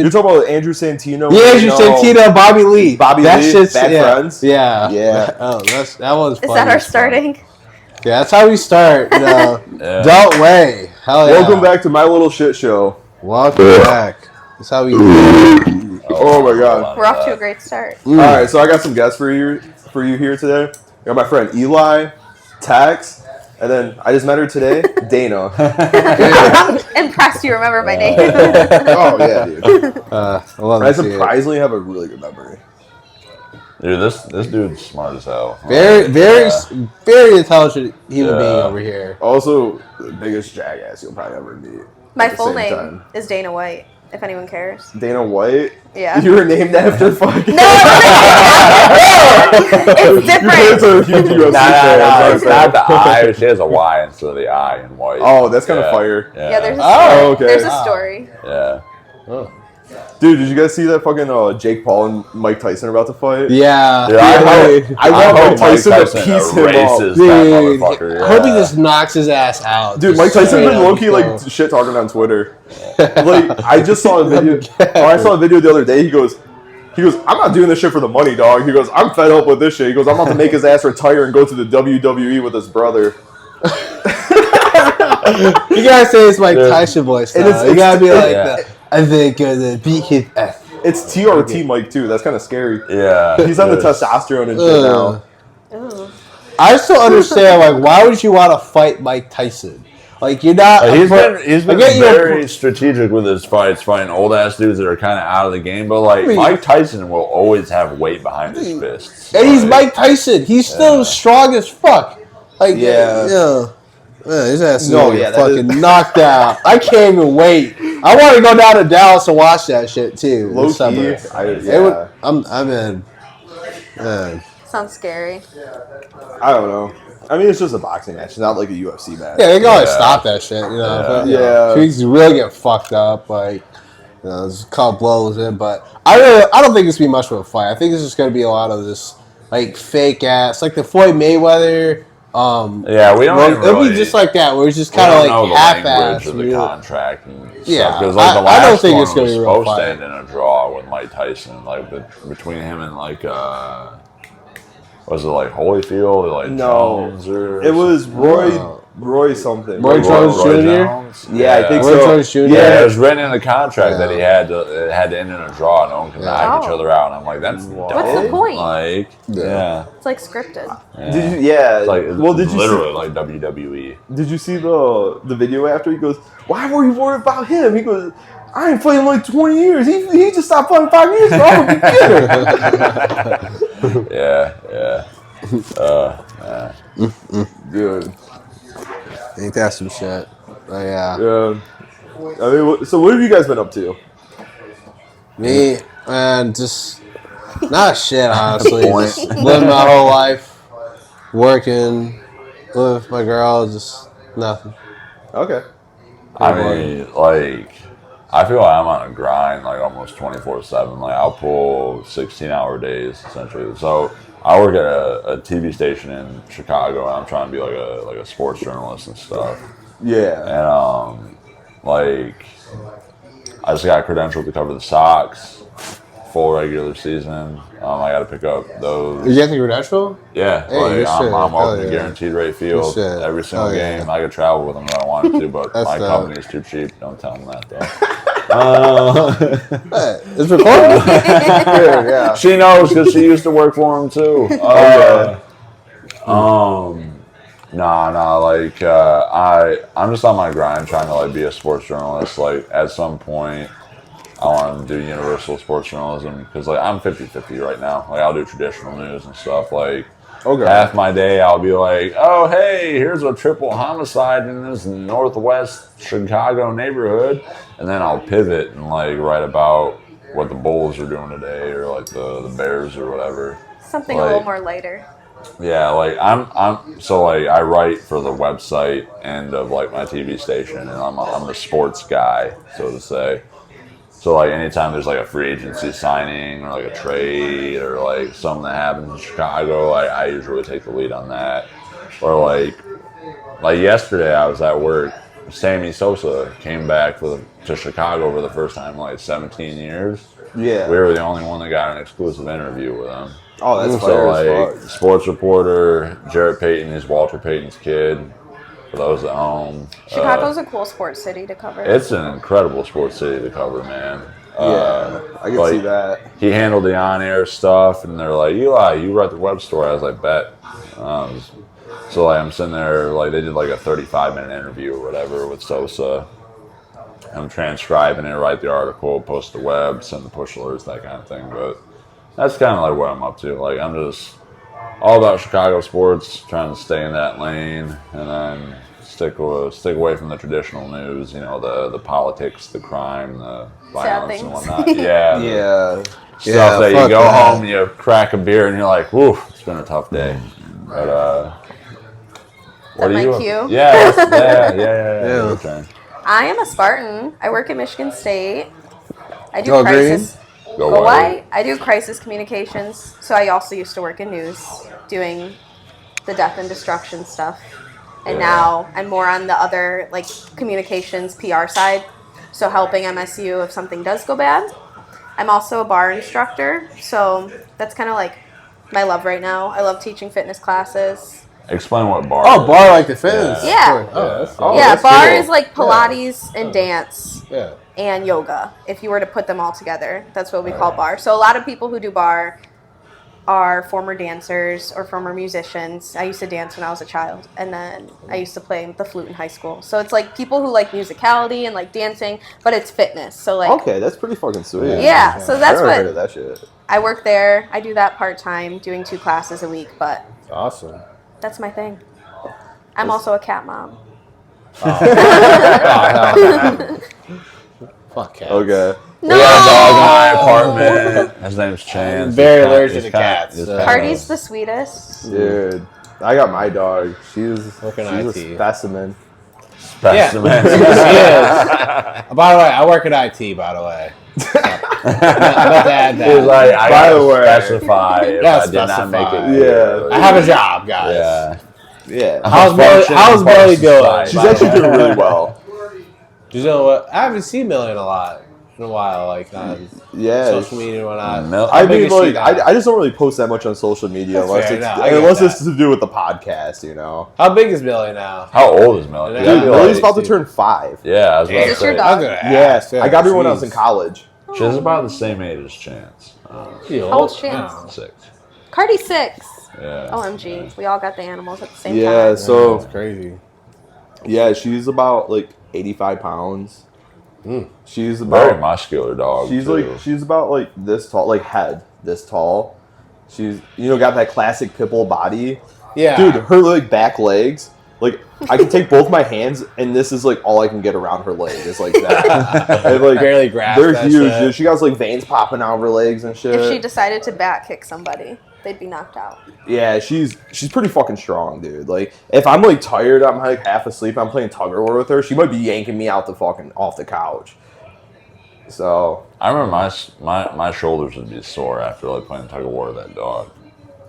You're talking about Andrew Santino? Yeah, Andrew Santino, Bobby Lee. Bad friends? Yeah. Yeah. Oh, that was funny. Is that our starting? Yeah, that's how we start. Don't weigh. Hell yeah. Welcome back to my little shit show. Welcome back. That's how we do it. Oh my god. We're off to a great start. Alright, so I got some guests for you here today. I got my friend Eli, Tex, and then I just met her today, Dana. Impressed you remember my name. Oh yeah, dude. I surprisingly have a really good memory. Dude, this dude's smart as hell. Very intelligent human being over here. Also, the biggest jackass you'll probably ever meet. My full name is Dana White, if anyone cares. Dana White? Yeah. You were named after fucking... No! It's different. Your parents are huge UFC fans. It's not the I. She has a Y instead of the I in white. Oh, that's kind of fire. Yeah, there's a story. Oh, okay. There's a story. Yeah. Oh. Dude, did you guys see that fucking Jake Paul and Mike Tyson about to fight? Yeah. Dude, I want Mike Tyson to piece him up. Dude, I hope he just knocks his ass out. Dude, Mike Tyson's been low-key like shit talking on Twitter. Like, I just saw a video. I saw a video the other day. He goes, I'm not doing this shit for the money, dog. He goes, I'm fed up with this shit. He goes, I'm about to make his ass retire and go to the WWE with his brother. You gotta say it's Mike Tyson voice. You gotta be like that. I think gonna beat his ass. It's TRT Mike too. That's kind of scary. Yeah. He's on the testosterone and shit now. Ooh. I still understand, like, why would you want to fight Mike Tyson? Like, you're not... He's been very strategic with his fights, fighting old-ass dudes that are kind of out of the game, but, like, Mike Tyson will always have weight behind his fists. And he's Mike Tyson. He's still strong as fuck. Like, his ass is fucking knocked out. I can't even wait. I want to go down to Dallas and watch that shit, too. Low key. I'm in. Sounds scary. I don't know. I mean, it's just a boxing match. It's not like a UFC match. Yeah, they can always stop that shit, you know. Yeah. He's really get fucked up, like, you know, there's a couple blows in, but I don't think it's gonna be much of a fight. I think it's just gonna be a lot of this, like, fake ass, like the Floyd Mayweather. We don't. It'll be just like that, where it's just kind of like half-assed. Of the contract and stuff. Yeah, because like the last I don't think one it's gonna was be a real supposed fight. to end in a draw with Mike Tyson, like between him and like was it like Holyfield or like Jones or it was Roy something. Roy Jones Jr. Yeah, I think Roy so. Jones Jr. Yeah, it was written in the contract that it had to end in a draw. No one can knock each other out. And I'm like, that's dumb. What's the point? Like, It's like scripted. Did you? Yeah. It's like, did you literally like WWE. Did you see the video after? He goes, "Why were you worried about him?" He goes, "I ain't playing like 20 years. He just stopped playing 5 years ago. I'm a beginner." Yeah. Dude. Ain't that some shit? Yeah. I mean, so what have you guys been up to? Me, man, just not shit, honestly. Just living my whole life, working, live with my girl, just nothing. Okay. I mean, like, I feel like I'm on a grind, like, almost 24/7. Like, I'll pull 16-hour days, essentially. So, I work at a TV station in Chicago, and I'm trying to be, like a sports journalist and stuff. Yeah. And, like, I just got credentialed to cover the Sox, full regular season. I got to pick up those. Did you have the credential? Yeah, hey, I'm open to guaranteed rate field every single game. I could travel with them if I wanted to, but my company is too cheap. Don't tell them that, though. It's recorded. Yeah. She knows because she used to work for him too. I'm just on my grind trying to like be a sports journalist. Like at some point, I want to do universal sports journalism because like I'm 50-50 right now. Like I'll do traditional news and stuff. Like half my day I'll be like, oh hey, here's a triple homicide in this northwest Chicago neighborhood, and then I'll pivot and like write about what the Bulls are doing today or like the Bears or whatever. Something a little more lighter. Yeah, like I'm so like I write for the website end of like my TV station, and I'm the sports guy, so to say. So like anytime there's like a free agency signing or like a trade or like something that happens in Chicago, I usually take the lead on that. Or like yesterday I was at work Sammy Sosa came back to Chicago for the first time in like 17 years. Yeah. We were the only one that got an exclusive interview with him. Oh, that's so fire like as fuck. sports reporter Jarrett Payton is Walter Payton's kid. For those at home, Chicago's a cool sports city to cover. It's an incredible sports city to cover, man. Yeah, I can see that. He handled the on-air stuff, and they're like, Eli, you write the web story. I was like, bet. So like, I'm sitting there, like they did like a 35-minute interview or whatever with Sosa. I'm transcribing it, write the article, post the web, send the push alerts, that kind of thing. But that's kind of like what I'm up to. Like I'm just all about Chicago sports, trying to stay in that lane, and then stick away from the traditional news. You know, the politics, the crime, the violence, and whatnot. Yeah. Stuff that you go home and you crack a beer and you're like, woo, it's been a tough day. But what are you? Cue? Yeah. Your turn. I am a Spartan. I work at Michigan State. I do Go crisis. Green. Go white. I do crisis communications. So I also used to work in news, doing the death and destruction stuff. And now I'm more on the other like communications PR side. So helping MSU if something does go bad. I'm also a bar instructor. So that's kind of like my love right now. I love teaching fitness classes. Explain what bar. Oh, bar like the fitness. Yeah. That's Bar cool. is like Pilates and dance. Yeah. And yoga, if you were to put them all together. That's what we call bar. So a lot of people who do bar are former dancers or former musicians. I used to dance when I was a child, and then I used to play the flute in high school. So it's like people who like musicality and like dancing, but it's fitness. So like Okay, that's pretty fucking sweet. Yeah, so that's I never what heard of that shit. I work there. I do that part-time, doing 2 classes a week, but Awesome. that's my thing. I'm also a cat mom. Fuck cats. Okay. No! We got a dog in my apartment. His name's Chance. I'm very allergic to cats. Cardi's the sweetest. Dude, I got my dog. She's Working a IT. specimen. Specimen. Yeah. By the way, I work at IT, by the way. About to add that. He's like, I By the gotta way. specify if Yeah, I did not make specify. it. Yeah. I have a job, guys. Yeah. Yeah. How's Billy doing? She's actually doing really well. You know what? I haven't seen Millie in a while, like on Yeah. social media and whatnot. I How big mean, is she like, now? I just don't really post that much on social media That's fair, unless I get it's to do with the podcast, you know. How big is Millie now? How old is Millie? Dude, Dude, Yeah, Millie's like- about to turn 5. Yeah, I was about Is to this your say. dog? Yes, I got her when I was in college. She's about the same age as Chance. How old's Chance? 6. Cardi's 6. Yeah. OMG. We all got the animals at the same Yeah, time. so That's crazy. yeah, she's about like 85 pounds. She's Very about muscular dog. too. she's about like this tall, like head this tall. She's got that classic pit bull body. Yeah. Dude, her like back legs, like I can take both my hands and this is like all I can get around her leg is like that. And, like, Barely grasp they're that huge. shit. Dude. She got like veins popping out of her legs and shit. If she decided to back kick somebody, they'd be knocked out. Yeah, she's pretty fucking strong, dude. Like if I'm like tired, I'm like half asleep, I'm playing tug of war with her, she might be yanking me out off the couch. So I remember my shoulders would be sore after like playing tug of war with that dog.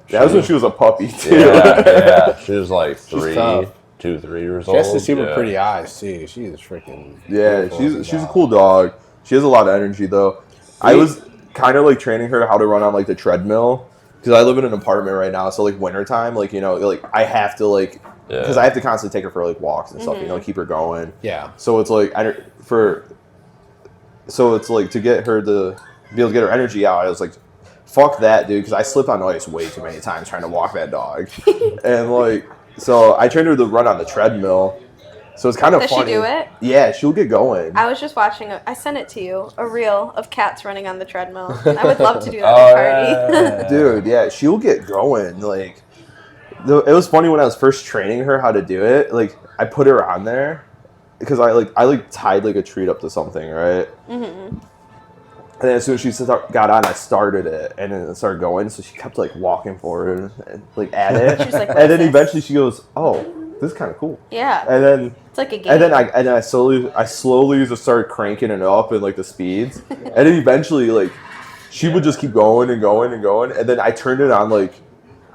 that was when she was a puppy too. Yeah. She was like tough. 2, 3 years She old. has the super Yeah. pretty eyes too. She's freaking. Yeah, beautiful she's a dog. cool dog. She has a lot of energy though. I was kind of like training her how to run on like the treadmill because I live in an apartment right now. So like wintertime, like like I have to like because I have to constantly take her for like walks and stuff. Keep her going. Yeah. So it's like to get her to be able to get her energy out. I was like, fuck that, dude, because I slipped on ice way too many times trying to walk that dog, and like so I trained her to run on the treadmill. So it's kind of Does funny. she do it? Yeah, she'll get going. I was just watching, I sent it to you, a reel of cats running on the treadmill. I would love to do that Oh, with Cardi. yeah. Dude, yeah, she'll get going. Like, it was funny when I was first training her how to do it. Like, I put her on there because I tied like a treat up to something, right? Mm-hmm. And then as soon as she got on, I started it, and then it started going. So she kept like walking forward and like at it, She's like, and then "What's this?" eventually she goes, "Oh, this is kind of cool." Yeah. And then It's like a game. And then I slowly just started cranking it up and like the speeds, and then eventually like she would just keep going and going and going, and then I turned it on like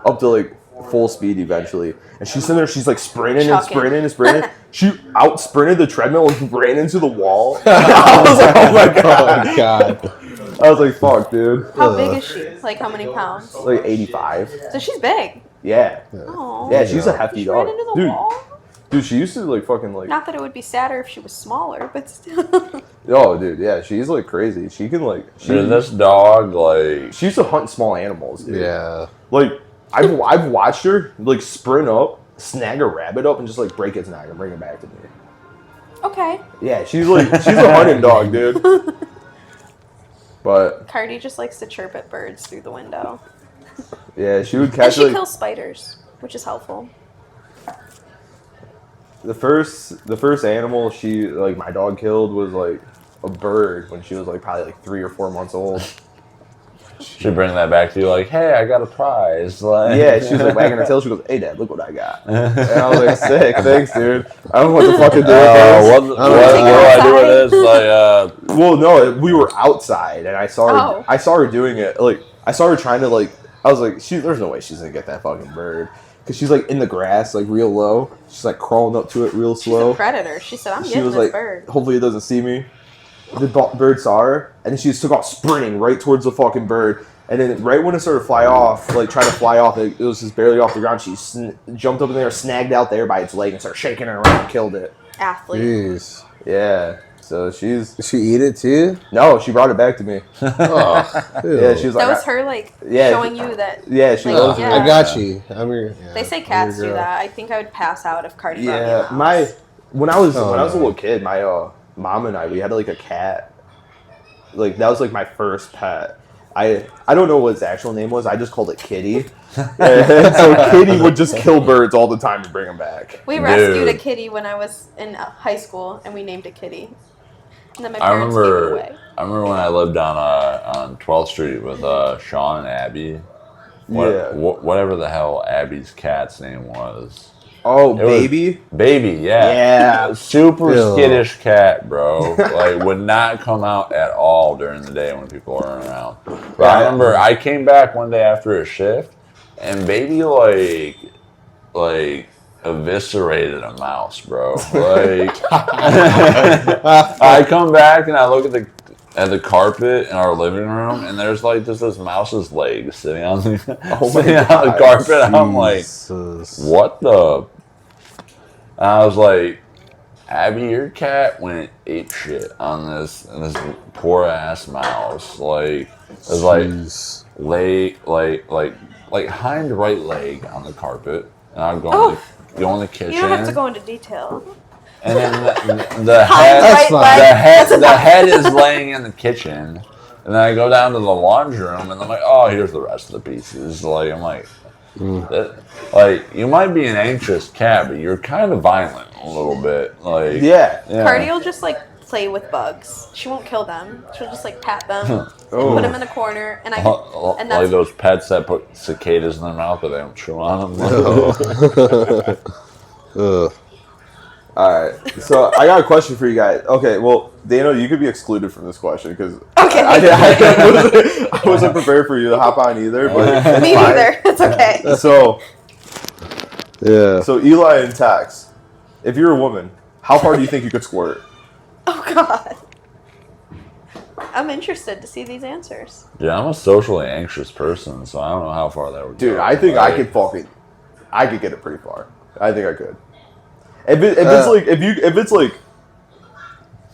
up to like full speed eventually. And she's sitting there, she's like sprinting Chucking. and sprinting. She out sprinted the treadmill and ran into the wall. I was like, oh my god. Oh, God. I was like, fuck, dude. How big is she? Like, how many pounds? Like 85. So she's big. Yeah. Oh. Yeah, she's a hefty She dog. ran into the wall? Dude, she used to like fucking like. Not that it would be sadder if she was smaller, but still. Oh, dude, yeah, she's like crazy. She can like. Dude, this dog, like. She used to hunt small animals, dude. Yeah. Like I've watched her like sprint up, snag a rabbit up, and just like break its neck and bring it back to me. Okay. Yeah, she's a hunting dog, dude. But Cardi just likes to chirp at birds through the window. yeah, she would And catch she like kills spiders, which is helpful. the first animal she like my dog killed was like a bird when she was like probably like 3 or 4 months old. She bring that back to you like, hey, I got a prize. Like, Yeah, she was like wagging her tail. She goes, "Hey, Dad, look what I got." And I was like, "Sick, thanks, dude." I don't know what the fuck to do with this. what do I do with this? Like, Well, no, we were outside, and I saw her. Oh. I saw her doing it. Like, I saw her trying to like. I was like, "There's no way she's gonna get that fucking bird," because she's like in the grass, like real low. She's like crawling up to it real She's slow. a predator. She said, I'm She getting was this like, bird. "Hopefully, it doesn't see me." The bird saw her, and then she just took off sprinting right towards the fucking bird. And then right when it started to fly off, like trying to fly off, it was just barely off the ground. She jumped up in there, snagged out there by its leg, and started shaking it around and killed it. Athlete. Jeez. Yeah. So Did she eat it too? No, she brought it back to me. Oh. Yeah, she was like, That was her, like, Yeah. showing you that. yeah, she Like, loves yeah. me. I got you. I'm your. Yeah, They say I'm cats your do girl. that. I think I would pass out if Cardi Yeah, brought me a mouse. when I was Oh, a no. little kid, my mom and I, we had like a cat. Like that was like my first pet. I don't know what its actual name was. I just called it Kitty. And so Kitty would just kill birds all the time to bring them back. We rescued a Dude. kitty when I was in high school, and we named it Kitty. And then my I parents gave it remember away. when I lived on 12th Street with Sean and Abby. Yeah. Whatever the hell Abby's cat's name was. Oh, It was- baby. Baby, yeah. Yeah. Super Ew. skittish cat, bro. Like, would not come out at all during the day when people weren't around. But I remember I came back one day after a shift, and Baby, like eviscerated a mouse, bro. Like, I come back and I look at the carpet in our living room, and there's like just this mouse's leg sitting on the, sitting on the carpet. I'm like, Jesus. what the? And I was like, Abby, your cat went ape shit on this poor ass mouse. Like, it was like Jeez. like hind right leg on the carpet, and I'm going Oh. to go in the kitchen. You don't have to go into detail. And then the head, That's fine. the head is laying in the kitchen, and then I go down to the laundry room, and I'm like, oh, here's the rest of the pieces. Like, I'm like, like, you might be an anxious cat, but you're kind of violent a little bit. Like, Yeah. Cardi will just, like, play with bugs. She won't kill them. She'll just, like, pat them, and Oh. put them in the corner, and and like that's those pets that put cicadas in their mouth, but they don't chew on them. Ugh. All right. So I got a question for you guys. Okay. Well, Dano, you could be excluded from this question because Okay. I wasn't prepared for you to hop on either. But it's me fine. neither. It's okay. So Yeah. Eli and Tex, if you're a woman, how far do you think you could squirt? Oh God. I'm interested to see these answers. Dude, I'm a socially anxious person, so I don't know how far that would go. Dude, I think I could get it pretty far. I think I could. If it's like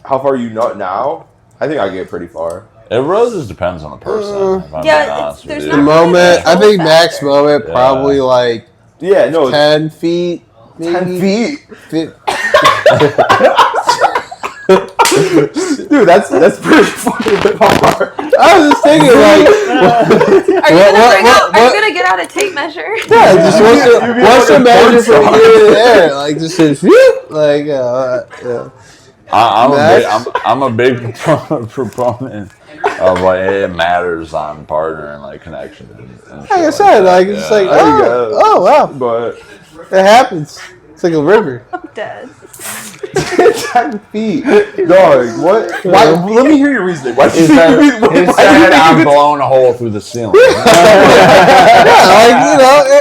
how far you nut now, I think I can get pretty far. It really just depends on the person. If I'm Yeah, being honest there's with The you. not- moment, I think max factor. moment Yeah. probably like Yeah, no, 10 feet. Maybe 10 feet. Fi- Dude, that's pretty fucking far. I was just thinking like, Are you gonna get out a tape measure? yeah, just You'd be once like a imagine from porn here to there, like just says, whoop, like yeah. I'm a big proponent of like it matters on partner and like connection. And Like I shit said, that. like it's like There you go. oh wow, But it happens. It's like a river. I'm dead. 10 feet. Dog, what? Why? Let me hear your reasoning. Why do you Instead, think you I'm could- blowing a hole through the ceiling. Yeah,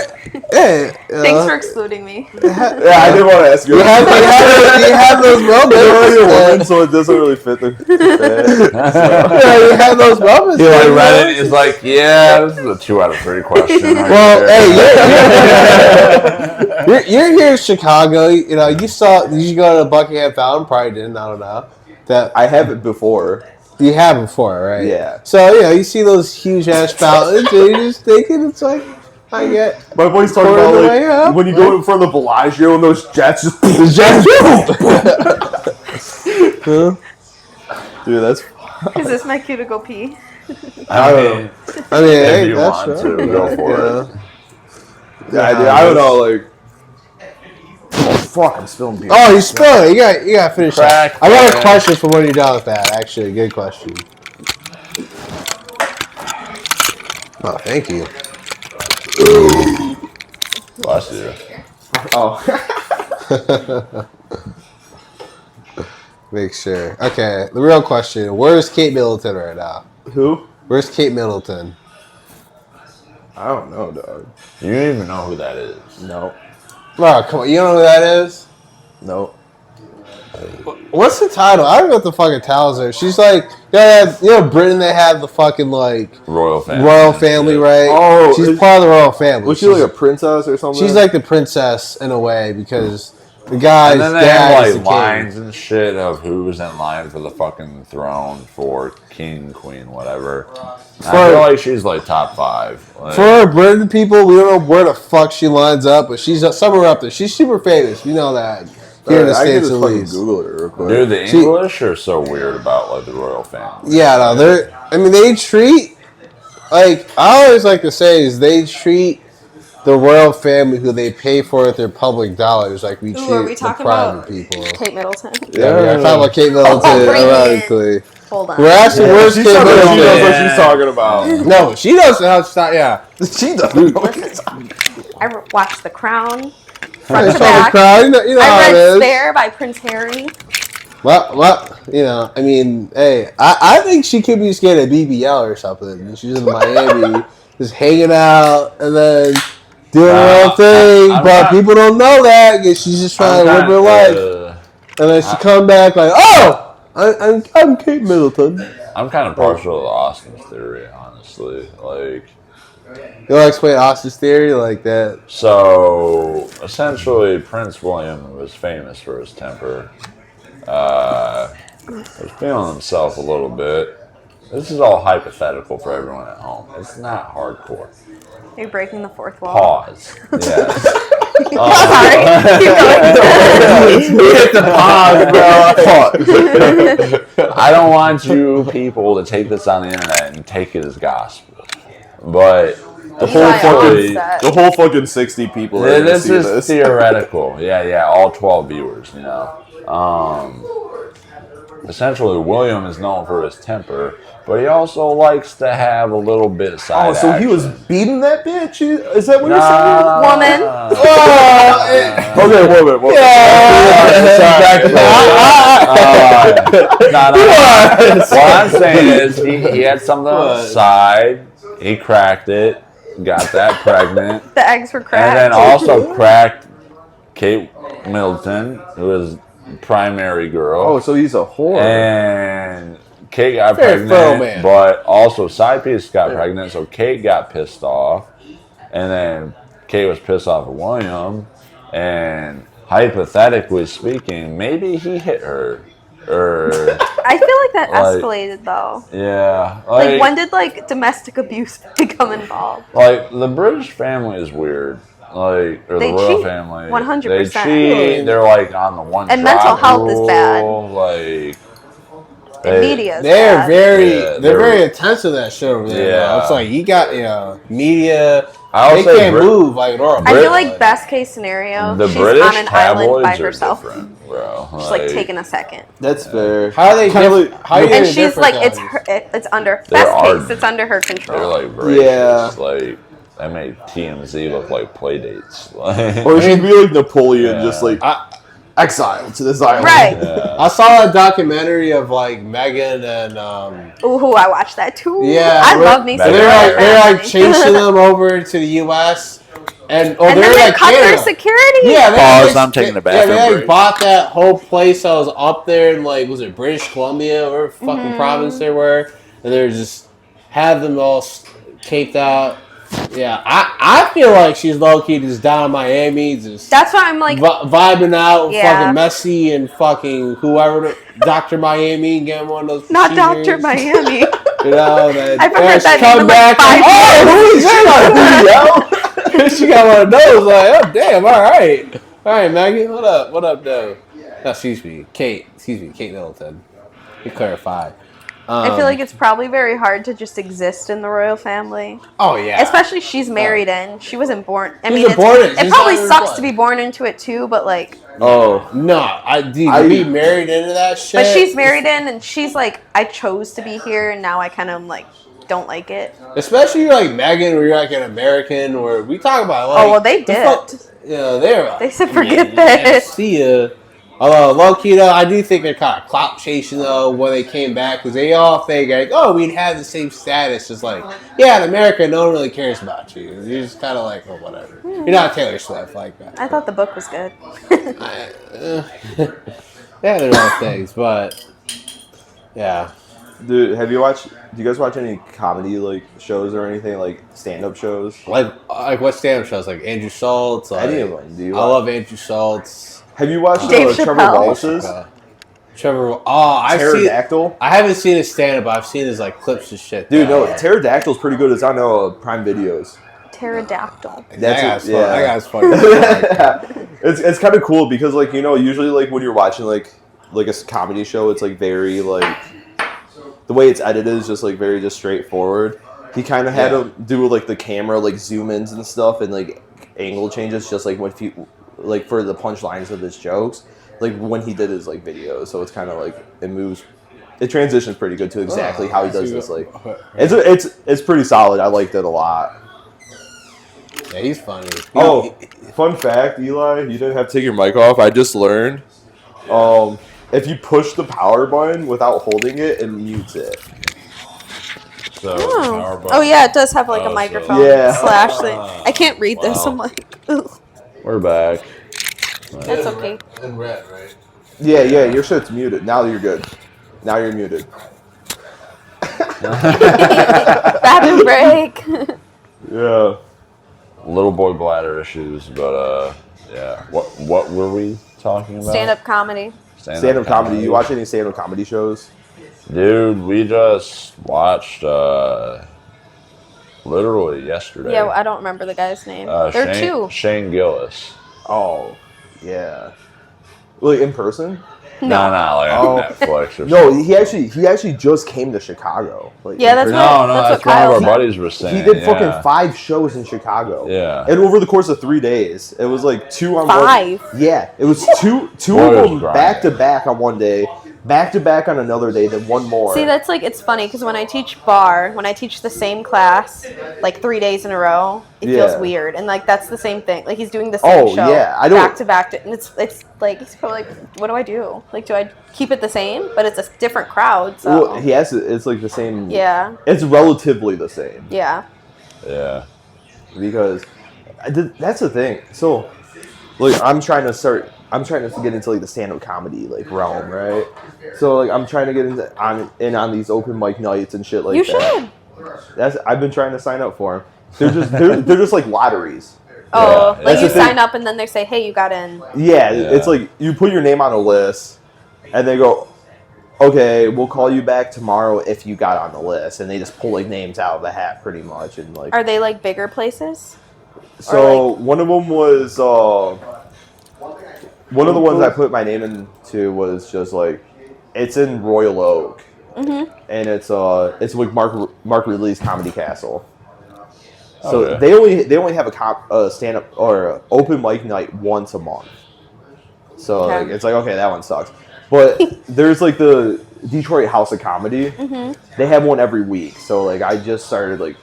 like Yeah. Thanks for excluding me. Yeah, I didn't want to ask you. You have those moments. You're a woman, so it doesn't really fit the Yeah, you have those moments. He like read it. He's like, yeah, this is a 2 out of 3 question. Well, hey, you're here in Chicago. You know, you go to Buckingham Fountain? Probably didn't. I don't know. That I have it before. You have before, right? Yeah. So you see those huge ass fountains, and you're just thinking it's like. I get. My boy's talking about like when you go in front of the Bellagio and those jets just. Dude, that's. Is this my cue to go pee? I don't know. I mean, if you that's want to, go for it. Yeah, dude, I don't know. Like. Oh fuck! I'm spilling beer. Oh, you spilled it. You got to finish that. I got a question for when you're done with that. Actually, good question. Oh, thank you. Bless you. Oh. Make sure. Okay, the real question. Where's Kate Middleton right now? Who? Where's Kate Middleton? I don't know, dog. You don't even know who that is. No. Oh, come on. You don't know who that is? No. What's the title? I don't know what the fucking titles are. She's like, Britain, they have the fucking, like... Royal family, right? Oh. She's part of the royal family. Was she like a princess or something? She's like the princess, in a way, because the guy's and then they dad have is like the lines king. and shit of who's in line for the fucking throne for king, queen, whatever. I feel like she's like top 5. Like, for Britain people, we don't know where the fuck she lines up, but she's somewhere up there. She's super famous. We know that. Here in the States, at least. Google it real quick. dude, the English are so weird about like the royal family. Yeah, no, they treat, like, I always like to say is they treat the royal family who they pay for with their public dollars like we treat the private people. Kate Middleton. Yeah, we're talking about Kate Middleton, ironically. Hold on. We're asking where's Kate Middleton. She knows what she's talking about. No, she doesn't know how to start, yeah. She doesn't. Listen, I watched The Crown. Front to back. You know how I it read is. Spare by Prince Harry. Well, I mean, hey, I think she could be scared of BBL or something. She's in Miami, just hanging out and then doing her own thing, but people don't know that because she's just trying to live her life. And then she come back like, oh, I'm Kate Middleton. I'm kind of partial to Austin's theory, honestly. Like, you want to explain Austin's theory like that? So, essentially, Prince William was famous for his temper. Was feeling himself a little bit. This is all hypothetical for everyone at home. It's not hardcore. You're breaking the fourth wall. Pause. Yes. Sorry. Keep going. Hit the pause, bro. I don't want you people to take this on the internet and take it as gospel. But the whole fucking 60 people. This is theoretical. Yeah, all 12 viewers. You know. Essentially, William is known for his temper, but he also likes to have a little bit of side Oh, so action. he was beating that bitch? Is that what you're saying? Woman. Okay, woman. What I'm saying is he had something on the side, he cracked it, got that pregnant, The eggs were cracked. and then also cracked Kate Middleton, who is primary girl. Oh, so he's a whore. And Kate got Very pregnant, but also side piece got pregnant, so Kate got pissed off. And then Kate was pissed off at William, and hypothetically speaking, maybe he hit her. Or I feel like that escalated though. Yeah. Like when did domestic abuse become involved? Like the British family is weird. Like, or They the royal cheat, family. 100%. They cheat. They're like on the one. And mental health rule, is bad. Like. The media is they're bad. they're very intense to that shit over there. Yeah. It's like you got I media. would They say can't move like normal. I feel like best case scenario, the she's British on an island by tabloids are herself. different, bro. Just like taking a second. That's fair. How are they? How are And they she's like, different it's under They're best ardent. case, it's under her They're control. like voracious. Yeah. Like they make TMZ look like play dates. Like, Or she'd be like Napoleon, Yeah. just like exiled to this island. Right. yeah. I saw a documentary of like Meghan and Ooh, I watched that too. Yeah, I love me some They're royal they're like family. chasing them over to the U.S. And then they cut their security. Yeah, pause. I'm taking a bathroom they break. bought that whole place that was up there in was it British Columbia or fucking province they were, and they're just have them all taped out. Yeah, I feel like she's low key just down in Miami, just that's why I'm like vibing out with fucking Messi and fucking whoever, Dr. Miami, getting one of those. Not Dr. Miami. You know that. I've heard that come back. Who is that? She got one of those. Like, oh damn! All right, Maggie. What up, though? No, excuse me, Kate Middleton. You clarify. I feel like it's probably very hard to just exist in the royal family. Oh yeah. Especially she's married in. She wasn't born. I mean, it probably sucks to be born into it too, but like. Oh no! I be married into that shit. But she's married in, and she's like, I chose to be here, and now I kind of like don't like it. Especially like Meghan, where you're like an American, or we talk about like. Oh well, they did. They said forget that. See ya. Although, low-key, though, I do think they're kind of clout chasing, though, when they came back. Because they all think, like, oh, we'd have the same status. It's like, yeah, in America, no one really cares about you. You're just kind of like, oh, whatever. You're not Taylor Swift like that. I thought the book was good. Yeah, they're all things, but, yeah. Dude, do you guys watch any comedy, like, shows or anything, like, stand-up shows? Like what stand-up shows? Like Andrew Schultz? Like, any of them, do you? I love Andrew Schultz. Have you watched Dave Trevor Chappelle? Walsh's? Pterodactyl? I haven't seen his stand-up, but I've seen his like clips and shit. Dude, no, Pterodactyl's pretty good. It's on Prime Videos. Pterodactyl. That guy's funny. It's kind of cool because, like, you know, usually, like, when you're watching, like a comedy show, it's, like, very, like, the way it's edited is just, like, very just straightforward. He kind of had to do, like, the camera, like, zoom-ins and stuff and, like, angle changes just, like, when like, for the punchlines of his jokes, like, when he did his, like, videos. So it's kind of, like, it transitions pretty good to exactly how he does this, like, it's pretty solid. I liked it a lot. Yeah, he's funny. Fun fact, Eli, you didn't have to take your mic off. I just learned, if you push the power button without holding it, it mutes it. So, oh yeah, it does have, like, a microphone slash thing. I can't read this. I'm like, ugh. We're back. That's okay. In red, right? Yeah, your shit's muted. Now you're good. Now you're muted. Bathroom break. Yeah. Little boy bladder issues, but yeah. What were we talking about? Stand-up comedy. Stand-up comedy. You watch any stand-up comedy shows? Dude, we just watched literally yesterday. Yeah, I don't remember the guy's name. There are two. Shane Gillis. Oh, yeah. Like, in person? No, like on Netflix or No, something. he actually just came to Chicago. Like, Yeah, that's that's what one of our said. buddies were saying. He did fucking 5 shows in Chicago. Yeah. And over the course of 3 days, it was like 2 on 5? one. Yeah, it was two Boy, of was them grinding. back to back on one day, back to back on another day, then one more. See, that's like, it's funny because when I teach bar, when I teach the same class like 3 days in a row, it feels weird. And like that's the same thing. Like he's doing the same show back to back, and it's like he's probably like, what do I do? Like, do I keep it the same? But it's a different crowd. So Well, he has it's like the same. yeah, It's relatively the same. yeah. Yeah. Because that's the thing. So, like, I'm trying to get into like the stand-up comedy like realm, right? So like I'm trying to get on these open mic nights and shit like You that. should. I've been trying to sign up for them. They're just like lotteries. Oh, Yeah. like you That's the thing. sign up and then they say, hey, you got in. Yeah, it's like you put your name on a list, and they go, okay, we'll call you back tomorrow if you got on the list, and they just pull like names out of the hat pretty much, and like. Are they like bigger places? So one of them was one of the ones I put my name into was just like it's in Royal Oak, and it's like Mark Ridley's Comedy Castle. So Okay. they only have a stand up or a open mic night once a month. So Okay. like, it's like okay, that one sucks. But there's like the Detroit House of Comedy. They have one every week. So like I just started like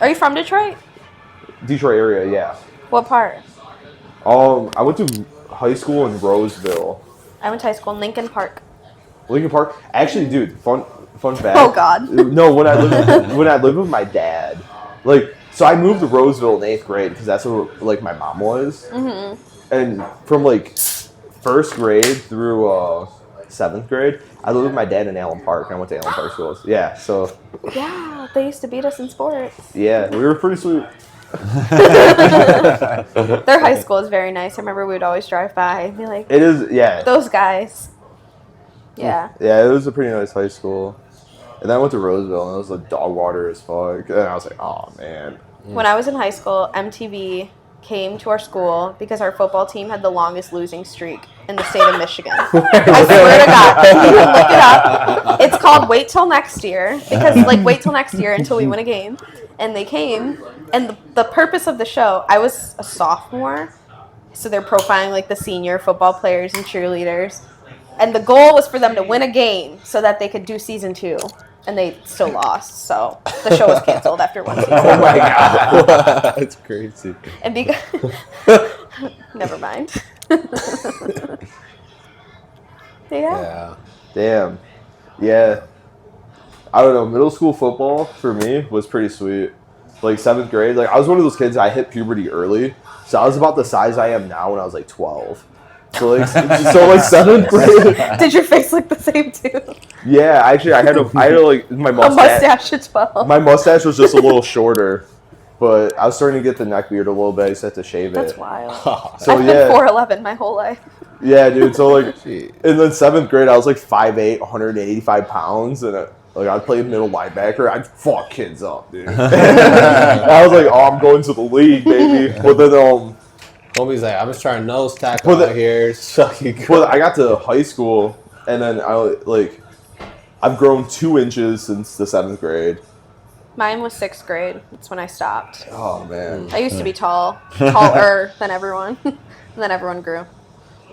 Are you from Detroit? Detroit area, yeah. What part? I went to high school in Roseville. I went to high school in Lincoln Park. Lincoln Park. Actually, dude, fun fact. Oh, God. No, when I lived with my dad, like So I moved to Roseville in 8th grade because that's where like my mom was. Mm-hmm. And from like 1st grade through 7th grade, I lived with my dad in Allen Park. I went to Allen Park schools. Yeah, so. Yeah, they used to beat us in sports. Yeah, we were pretty sweet. Their high school is very nice. I remember we would always drive by and be like, it is, yeah. Those guys. Yeah. Yeah, it was a pretty nice high school. And then I went to Roseville, and it was like dog water as fuck. And I was like, oh, man. When I was in high school, MTV came to our school because our football team had the longest losing streak in the state of Michigan. I swear to God. You can look it up. It's called Wait Till Next Year. Because, like, wait till next year until we win a game. And they came, and the purpose of the show, I was a sophomore, so they're profiling, like, the senior football players and cheerleaders. And the goal was for them to win a game so that they could do season 2. And they still lost, so the show was canceled after one season. Oh my God. That's crazy. And never mind. Yeah. Damn. Yeah. I don't know. Middle school football for me was pretty sweet. Like 7th grade, like I was one of those kids. I hit puberty early, so I was about the size I am now when I was like 12. So like 7th grade. Did your face look the same too? Yeah, actually, I had like my mustache. A mustache as well. My mustache was just a little shorter, but I was starting to get the neck beard a little bit. I just had to shave it. That's wild. So I've been 4'11" my whole life. Yeah, dude. So like, in the 7th grade, I was like 5'8", 185 pounds, and I played middle linebacker. I'd fuck kids up, dude. I was like, oh, I'm going to the league, baby. But then Homie's like, I'm just trying to nose tackle out here. Well, I got to high school, and then I've grown 2 inches since the 7th grade. Mine was 6th grade. That's when I stopped. Oh, man. I used to be taller than everyone. And then everyone grew.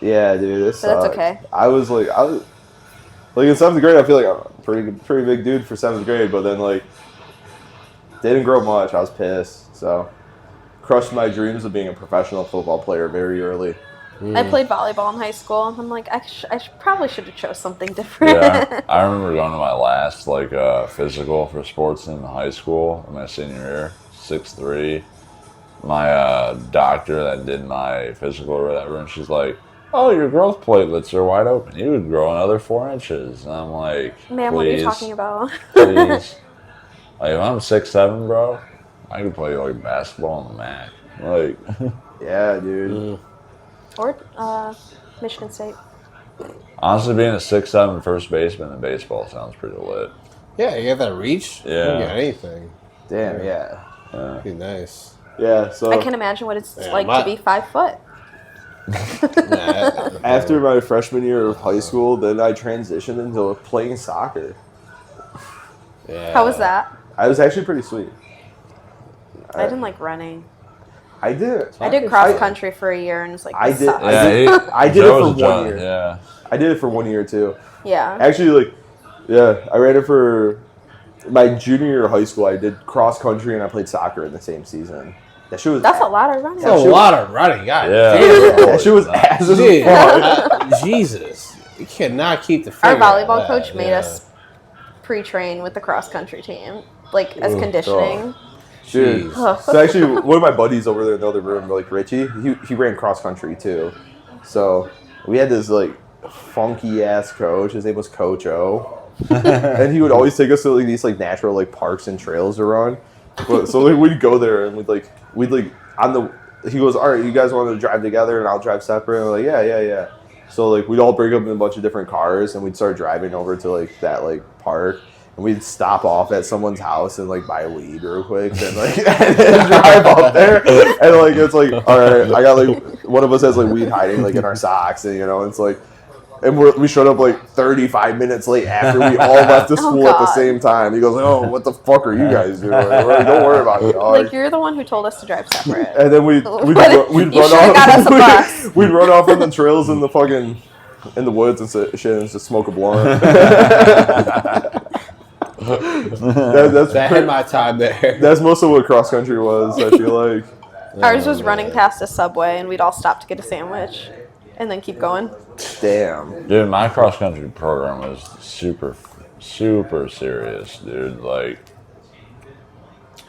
Yeah, dude. So that's okay. I was in 7th grade, I feel like I'm a pretty big dude for 7th grade, but then, like, didn't grow much. I was pissed, so. Crushed my dreams of being a professional football player very early. I played volleyball in high school, and I'm like, I probably should have chose something different. Yeah, I remember going to my last physical for sports in high school in my senior year, 6'3". My doctor that did my physical or whatever, and she's like, "Oh, your growth platelets are wide open. You would grow another 4 inches." And I'm like, "Ma'am, what are you talking about?" Please, like if I'm 6'7", bro. I could play like basketball on the MAC. Like, yeah, dude. Or Michigan State. Honestly, being a 6'7" first baseman in baseball sounds pretty lit. Yeah, you have that reach. Yeah. You can get anything. Damn, yeah. Be nice. Yeah, so I can't imagine what it's to be 5 foot. After my freshman year of high school, then I transitioned into playing soccer. Yeah. How was that? I was actually pretty sweet. I didn't like running. I did. I did cross country for a year and it's like, I did it for 1 year. Yeah. I did it for 1 year too. Yeah. Actually, I ran it for my junior year of high school. I did cross country and I played soccer in the same season. That's a lot of running. That's a lot of running. God damn. That shit was ass as fuck. Jesus. You cannot keep the Our volleyball coach made us pre-train with the cross country team, like as conditioning. Dude, so actually, one of my buddies over there in the other room, like Richie, he ran cross country too. So we had this like funky ass coach. His name was Coach O, and he would always take us to like these like natural like parks and trails to run. But so like, we'd go there and we'd on the. He goes, all right, you guys want to drive together and I'll drive separate. And we're like, yeah. So like we'd all break up in a bunch of different cars and we'd start driving over to like that like park. And we'd stop off at someone's house and like buy weed real quick, and like and drive up there, and like it's like, all right, I got like one of us has like weed hiding like in our socks, and it's like, and we showed up like 35 minutes late after we all left the school at the same time. He goes, oh, what the fuck are you guys doing? Like, don't worry about it, dog. Like you're the one who told us to drive separate. And then we'd run off. We'd run off on the trails in the woods and shit, and just smoke a blunt. That had my time there. That's most of what cross country was, I feel like. Ours was running past a Subway, and we'd all stop to get a sandwich, and then keep going. Damn. Dude, my cross country program was super, super serious, dude. Like,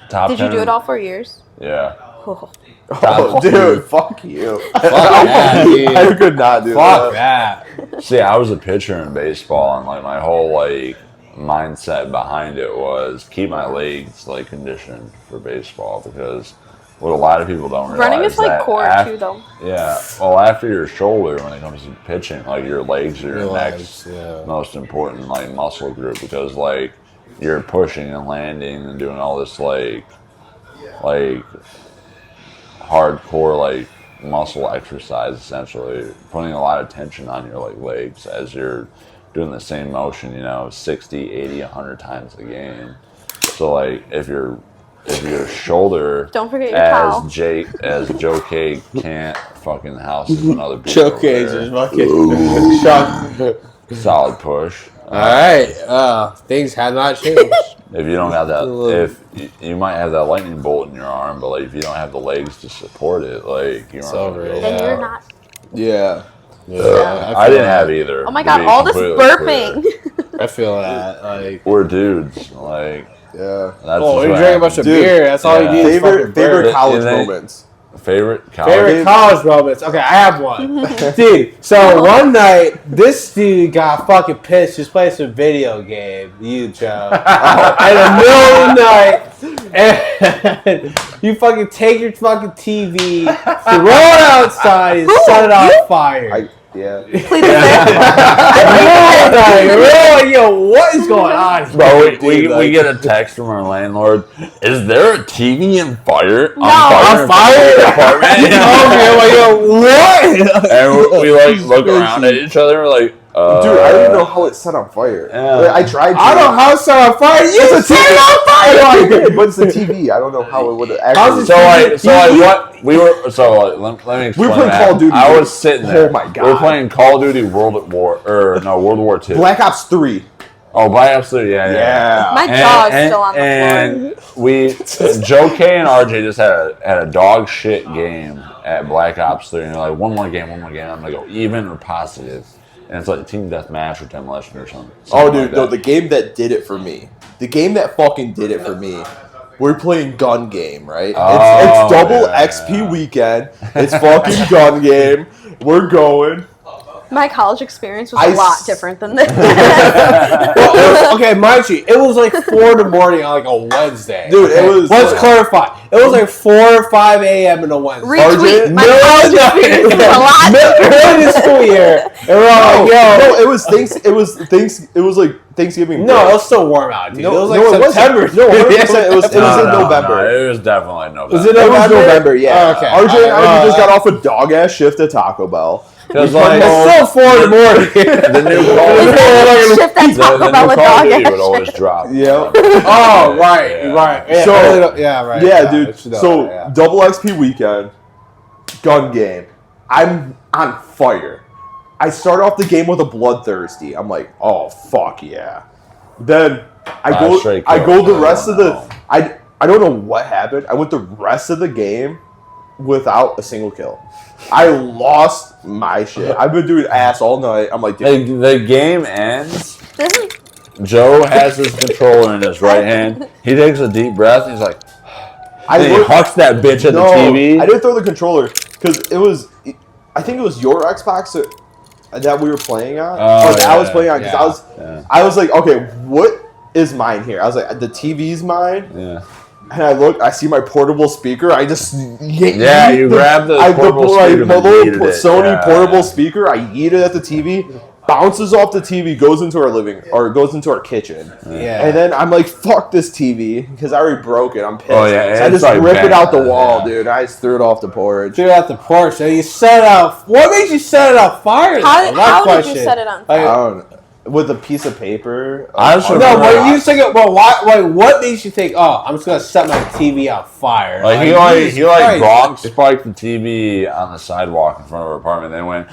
top Did 10. you do it all 4 years? Yeah. Oh, dude, fuck you. Fuck that, dude. I could not do Fuck that. that. See, I was a pitcher in baseball, and like my whole like mindset behind it was keep my legs like conditioned for baseball, because what a lot of people don't realize, Running is like that core too, though. Yeah, well, after your shoulder, when it comes to pitching, like your legs are your next most important like muscle group, because like you're pushing and landing and doing all this like hardcore like muscle exercise, essentially putting a lot of tension on your like legs as you're doing the same motion, 60, 80, 100 times a game. So like if your shoulder, don't forget your towel. as Joe K can't fucking house another beat Joe K just fucking shock. Solid push. All right, things have not changed. If you don't have that, if you might have that lightning bolt in your arm, but like if you don't have the legs to support it, like you're then you're not. Yeah. I didn't have either. Oh my god, all this burping. I feel that. Like, we're dudes. Like, yeah. That's you drink a bunch of beer. That's all you need. Favorite college moments. Favorite college moments. Okay, I have one. Dude, so one night, this dude got fucking pissed. Just playing some video game, Joe. In the middle of the night, and you fucking take your fucking TV, throw it outside, and set it on fire. Yo, what is going on? Bro, we get a text from our landlord. Is there a TV on fire? No. On fire? What? And we like look around at each other. We're like, dude, I don't even know how it's set on fire. Yeah. Like, I tried to. I don't know how it's set on fire. You set it on fire! But it's the TV. I don't know how it would let actually. me explain. We were playing Call of Duty. I was sitting there. Oh my god. We were playing Call of Duty World War II. Black Ops 3. Oh, Black Ops 3, yeah. My jaw is still on the floor. And Joe K and RJ just had a dog shit game at Black Ops 3, and they're like, one more game. I'm gonna go even or positive. And it's like Team Deathmatch or Demolition or something. Oh, dude, no, the game that did it for me. The game that fucking did it for me. We're playing gun game, right? It's double XP weekend. It's fucking gun game. We're going. My college experience was a lot different than this. Okay, mind you, it was like 4 in the morning on like a Wednesday. Dude, it was. Let's clarify. It was like 4 or 5 a.m. in a Wednesday. Retweet. My college experience was a lot Early this school year. And we're all like, yo. No, it was like Thanksgiving. No, it was still warm out, dude. No, it was like September. No, 100%. It was in November. No, it was definitely November. Was it November? It was November, yeah. Oh, okay. RJ and I just got off a dog ass shift at Taco Bell. Because like it's still 4 in the morning. the new shift at Taco Bell with Call of dog Duty ass would always drop. Yeah. Oh, right. Yeah, right. Yeah, dude. So double XP weekend, gun game. I'm on fire. I start off the game with a bloodthirsty. I'm like, oh fuck yeah. Then I go the rest of the. I don't know what happened. I went the rest of the game without a single kill. I lost my shit. I've been doing ass all night. I'm like, dude. The game ends. Joe has his controller in his right hand. He takes a deep breath and he's like, he hucks that bitch at the TV. I didn't throw the controller because it was, I think it was your Xbox that we were playing on, or that I was playing on. Because I was like, okay, what is mine here? I was like, the TV's mine. Yeah. And I look, I see my portable speaker. I just you grab the portable speaker. My little Sony portable speaker. I yeet it at the TV. Bounces off the TV, goes into our kitchen. Yeah. And then I'm like, fuck this TV, because I already broke it. I'm pissed. Oh, yeah. So I just rip it out the wall, dude. I just threw it off the porch. Threw it out the porch. So you set it out. What made you set it on fire? How did you set it on fire? I don't know. With a piece of paper. But you think, well, why? Like, what makes you think? Oh, I'm just gonna set my TV on fire. Like he Gronk spiked the TV on the sidewalk in front of our apartment. They went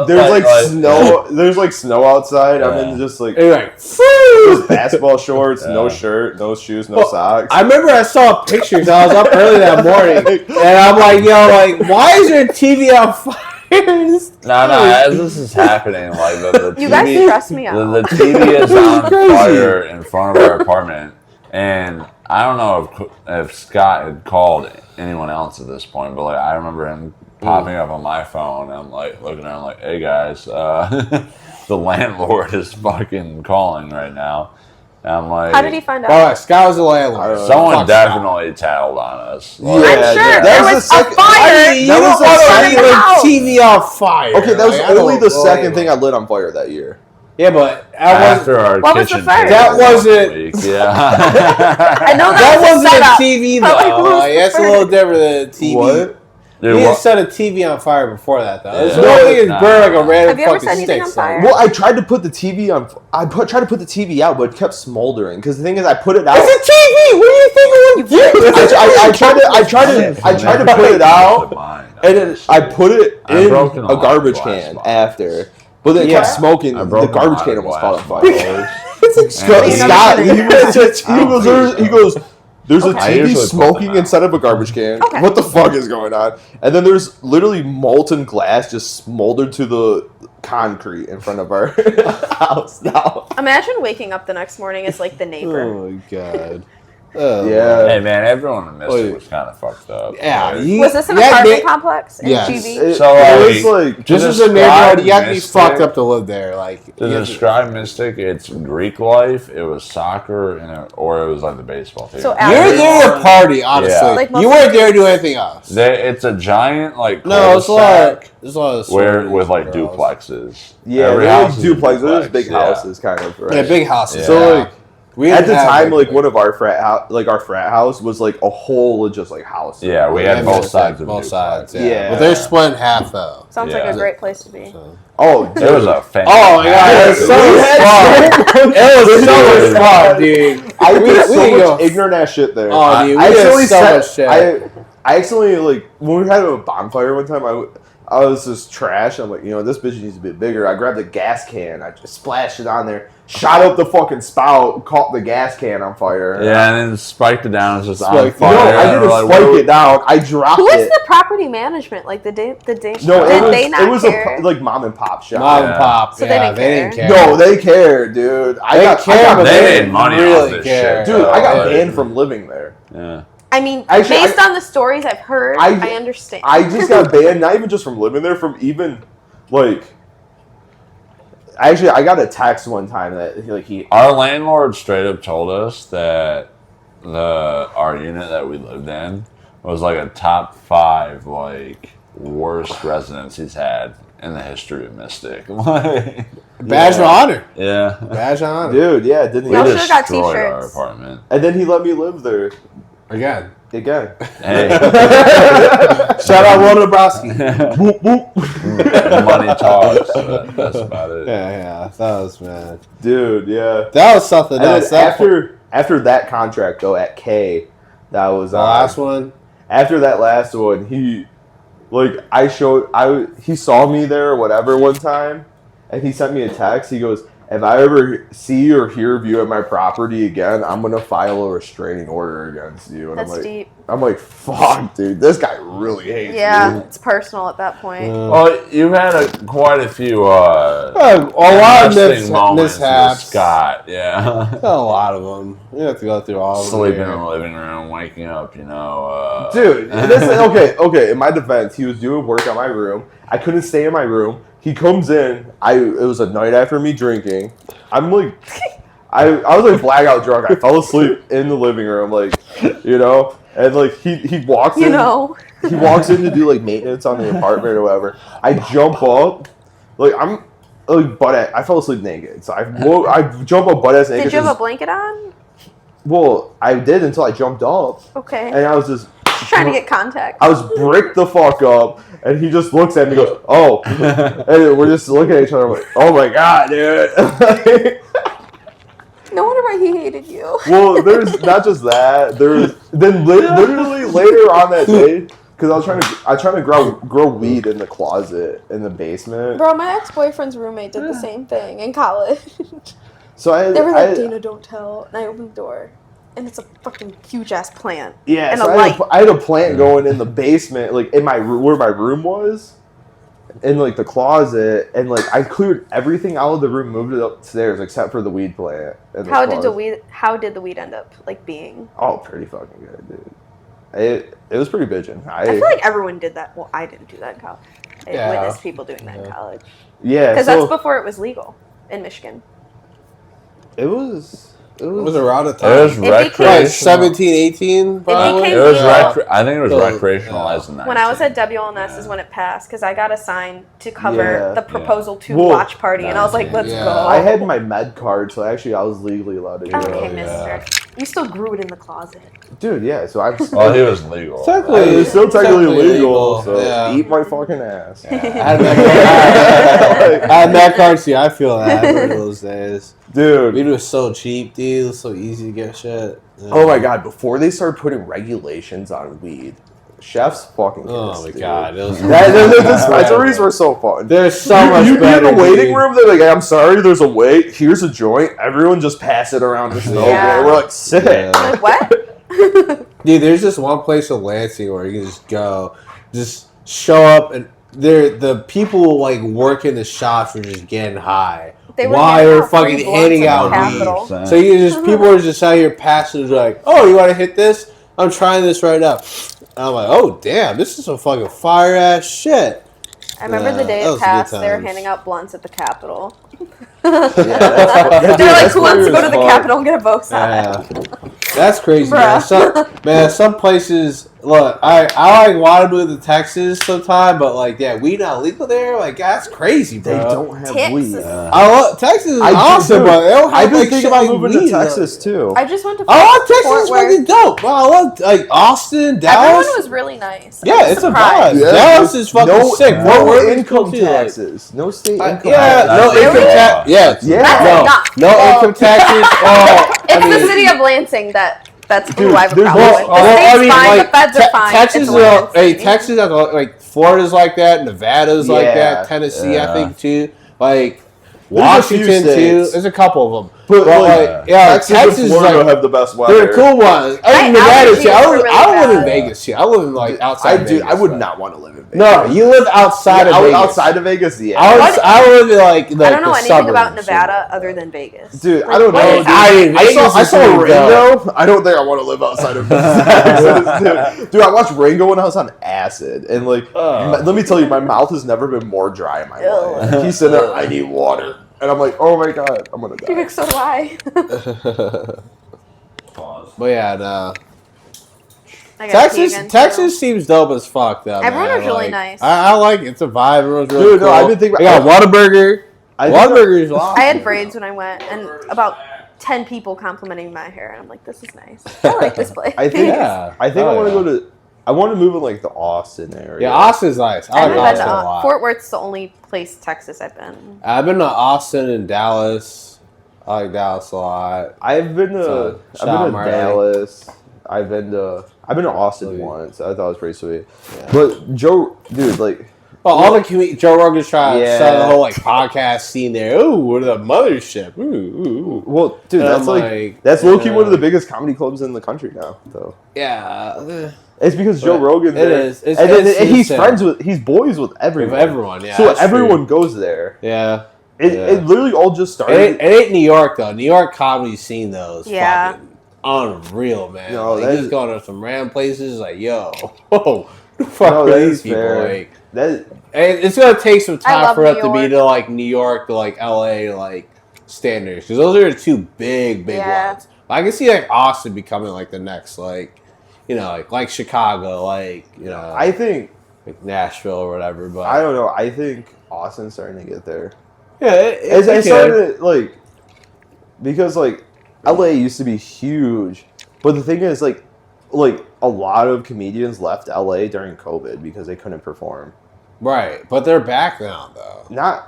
There's snow. There's like snow outside. Yeah. I'm in just like just basketball shorts, no shirt, no shoes, no socks. I remember I saw pictures. I was up early that morning, and I'm like, yo, like, why is there a TV on fire? As this is happening, like the TV, you guys stress me out. The TV is on fire in front of our apartment, and I don't know if Scott had called anyone else at this point, but like I remember him popping up on my phone, and I'm like looking around, like, "Hey guys, the landlord is fucking calling right now." And I'm like, how did he find out? All right, Scott was the landlord. Someone definitely tattled on us. Yeah, I'm sure there was a fire. You don't want to light TV on fire. Okay, that was only the second thing I lit on fire that year. Yeah, but after our what was the kitchen first? That wasn't. week, yeah. I know That was wasn't a setup. a TV But, like, though. what was Like, the that's a first? little different than a TV. What? You didn't set a TV on fire before that though. Yeah. It's one thing is burn like a random Have you ever fucking set anything stick. on fire? Well, I tried to put the TV on. Tried to put the TV out, but it kept smoldering. Because the thing is, I put it out. It's a TV. What do you think it would do? I tried to put it out, and then I put it in a garbage can after. But then it kept smoking. The garbage can almost caught on fire. Scott, he goes, there's a TV smoking inside of a garbage can. Okay. What the fuck is going on? And then there's literally molten glass just smoldered to the concrete in front of our house now. Imagine waking up the next morning as like the neighbor. Oh my god. Yeah. Hey man, everyone in Mystic was kind of fucked up. Yeah. Right? Was this an apartment complex in Yes. GB? So It was like Just as a neighborhood, you have to be fucked up to live there. Like To describe Mystic, it's Greek life, it was soccer, or it was like the baseball team. So you're there to party, honestly. Yeah. Like you weren't there to do anything else. It's a giant like No, it's cul-de-sac a lot of where with like girls. duplexes. yeah, Every they're like house is a duplexes. There's big yeah. houses, kind of. Right? Yeah, big houses. Yeah. So like. We At the didn't have, time, like one of our our frat house was like a whole just like house. Yeah, we had both sides of both sides. duplex. Yeah. But they're split in half though. Sounds like a great place to be. Oh, dude. It was a fantastic. Oh my god, it was so much fun. It was so much fun, dude. I We did so didn't much go- ignorant ass shit there. Oh, dude, we I did accidentally so set- much shit. I accidentally like when we had a bonfire one time. I was just trash. I'm like, this bitch needs to be bigger. I grabbed a gas can. I just splashed it on there. Shot up the fucking spout. Caught the gas can on fire. Yeah, and then spiked it down. It's just on Spiked it. fire. No, I and didn't we're like, spike what- it down. I dropped Who is it. the property management? Like the day. No, Did it was care? a like mom and pop shop. Mom and Yeah. pop. So they yeah, didn't care? No, they care, dude. I got but They banned. made money really off this care. shit. Dude, I got Like, banned from living there. Yeah. I mean, Actually, based on the stories I've heard, I understand. I just got banned, not even just from living there, from even like. Actually, I got a text one time that he. Our landlord straight up told us that our unit that we lived in was like a top 5 like worst residence he's had in the history of Mystic. Badge of honor. Yeah. Badge of honor. Dude, yeah, didn't We Y'all he? should've got destroyed our t-shirts. apartment. And then he let me live there Again. again. Hey, Shout out Will Dabrowski. Whoop, whoop. money talks. But that's about it. Yeah, that was mad. Dude, yeah. That was something And else. then after that contract though at K, that was The last one. After that last one, he saw me there or whatever one time, and he sent me a text. He goes, "If I ever see or hear of you at my property again, I'm gonna file a restraining order against you." And That's deep. I'm like, fuck, dude, this guy really hates me. Yeah, it's personal at that point. Well, you've had quite a few A lot of interesting moments mishaps. with Scott. Yeah. A lot of them. You have to go through all of them. Sleeping here. in the living room, waking up, Dude, this is, okay. In my defense, he was doing work on my room. I couldn't stay in my room. He comes in. It was a night after me drinking. I'm like, I was like blackout drunk. I fell asleep in the living room, and like he walks in. He walks in to do like maintenance on the apartment or whatever. I jump up, I'm like I fell asleep naked, so I jump up butt ass naked. Did you have a blanket on? Well, I did until I jumped up. Okay. And I was just trying to get contact. I was bricked the fuck up, and he just looks at me and goes, "Oh," and we're just looking at each other. I'm like, "Oh my god, dude!" No wonder why he hated you. Well, there's not just that. There's then literally later on that day, because I was trying to grow weed in the closet in the basement. Bro, my ex-boyfriend's roommate did the same thing in college. So They were like, Dana, don't tell. And I opened the door. And it's a fucking huge-ass plant. Yeah, and so a light. I had a plant going in the basement, like in my where my room was. in like the closet, and like I cleared everything out of the room, moved it upstairs except for the weed plant. How did the weed end up like being? Oh, pretty fucking good, dude. It was pretty bitchin'. I feel like everyone did that. Well, I didn't do that in college. I witnessed people doing that in college. Yeah, because that's before it was legal in Michigan. It was around the time. It was recreational. 17, 18, probably. I think it was recreationalized in that. When I was at WLNS is when it passed, because I got assigned to cover the Proposal 2 watch party, and I was like, let's go. I had my med card, so actually I was legally allowed to do it. Okay, mister. You still grew it in the closet. Dude, yeah, so I'm well, he was legal. It's still technically legal, so eat my fucking ass. I had med cards too. I feel that in those days. Dude. Weed was so cheap, dude. It was so easy to get shit. Yeah. Oh my god, before they started putting regulations on weed, chefs fucking oh my god. The dispensaries were so fun. There's so much better. In the waiting room, they're like, hey, I'm sorry, there's a wait. Here's a joint. Everyone just pass it around to smoke. We're like, sick. Yeah. Like, what? Dude, there's this one place in Lansing where you can just go, just show up, and the people like working the shops were just getting high. While you're fucking handing out weed. So people are just out here passing, like, oh, you want to hit this? I'm trying this right now. And I'm like, oh, damn, this is some fucking fire ass shit. I remember the day it passed, they were handing out blunts at the Capitol. They're like, who wants to go to the Capitol and get a vote sign? That's crazy, man. Some places, look, I like want to move to Texas sometime, but like, weed not legal there. Like, that's crazy, bro. They don't have weed. I love Texas is awesome, but they don't have I've been like, thinking about moving to Texas too. I just went to. Texas is fucking dope. Bro, I love like Austin, Dallas. Everyone was really nice. Yeah, it's surprised. A vibe. Dallas is fucking sick. No income taxes. No state income taxes. No income tax. No income taxes. It's the city of Lansing that's who I would probably win. I mean, fine, like, the feds are fine. Texas, like Florida's like that, Nevada's like that, Tennessee, I think too. Like Washington too. There's a couple of them. But Texas and Florida have the best weather. They're cool ones. Nevada too. I live in Vegas too. I live in like outside. Vegas, I would not want to live in Vegas. No, you live outside of Vegas. Outside of Vegas, yeah. I live in like the I don't know anything suburbs, about Nevada other than Vegas. Dude, I don't know. I saw Ringo. I don't think I want to live outside of Vegas. Dude, I watched Ringo when I was on acid, and like, let me tell you, my mouth has never been more dry in my life. He's sitting there, I need water. And I'm like, oh my god, I'm gonna die. So do I. But yeah, no. Texas seems dope as fuck though. Everyone was really nice. I like it. It's a vibe. Everyone's really cool. I've been thinking. I got Whataburger. Whataburger is awesome. I had braids when I went, and about 10 people complimenting my hair, and I'm like, this is nice. I like this place. I think I want to go to. I want to move in like the Austin area. Yeah, Austin's nice. I like Austin a lot. Fort Worth's the only place Texas I've been. I've been to Austin and Dallas. I like Dallas a lot. I've been to Dallas. I've been to Austin once. I thought it was pretty sweet. Yeah. But Joe Rogan's trying to sell the whole like podcast scene there. Ooh, what are the mothership? Ooh. Well, dude, that's low key one of the biggest comedy clubs in the country now, though. Yeah. It's because Joe Rogan. It is. He's boys with everyone. With everyone, yeah. So everyone goes there. Yeah. It literally all just started. It ain't New York though. New York comedy scene though is fucking unreal, man. No, like, he's going to some random places. Like, yo, whoa, the fuck are these people? Like, it's gonna take some time for it to be to like New York to like LA to like standards, because those are the two big ones. I can see like Austin becoming like the next like. You know, like Chicago, like, you know, I think like Nashville or whatever. But I don't know. I think Austin's starting to get there. Yeah, it's starting to like, because like LA used to be huge, but the thing is like a lot of comedians left LA during COVID because they couldn't perform. Right, but they're back now though. They're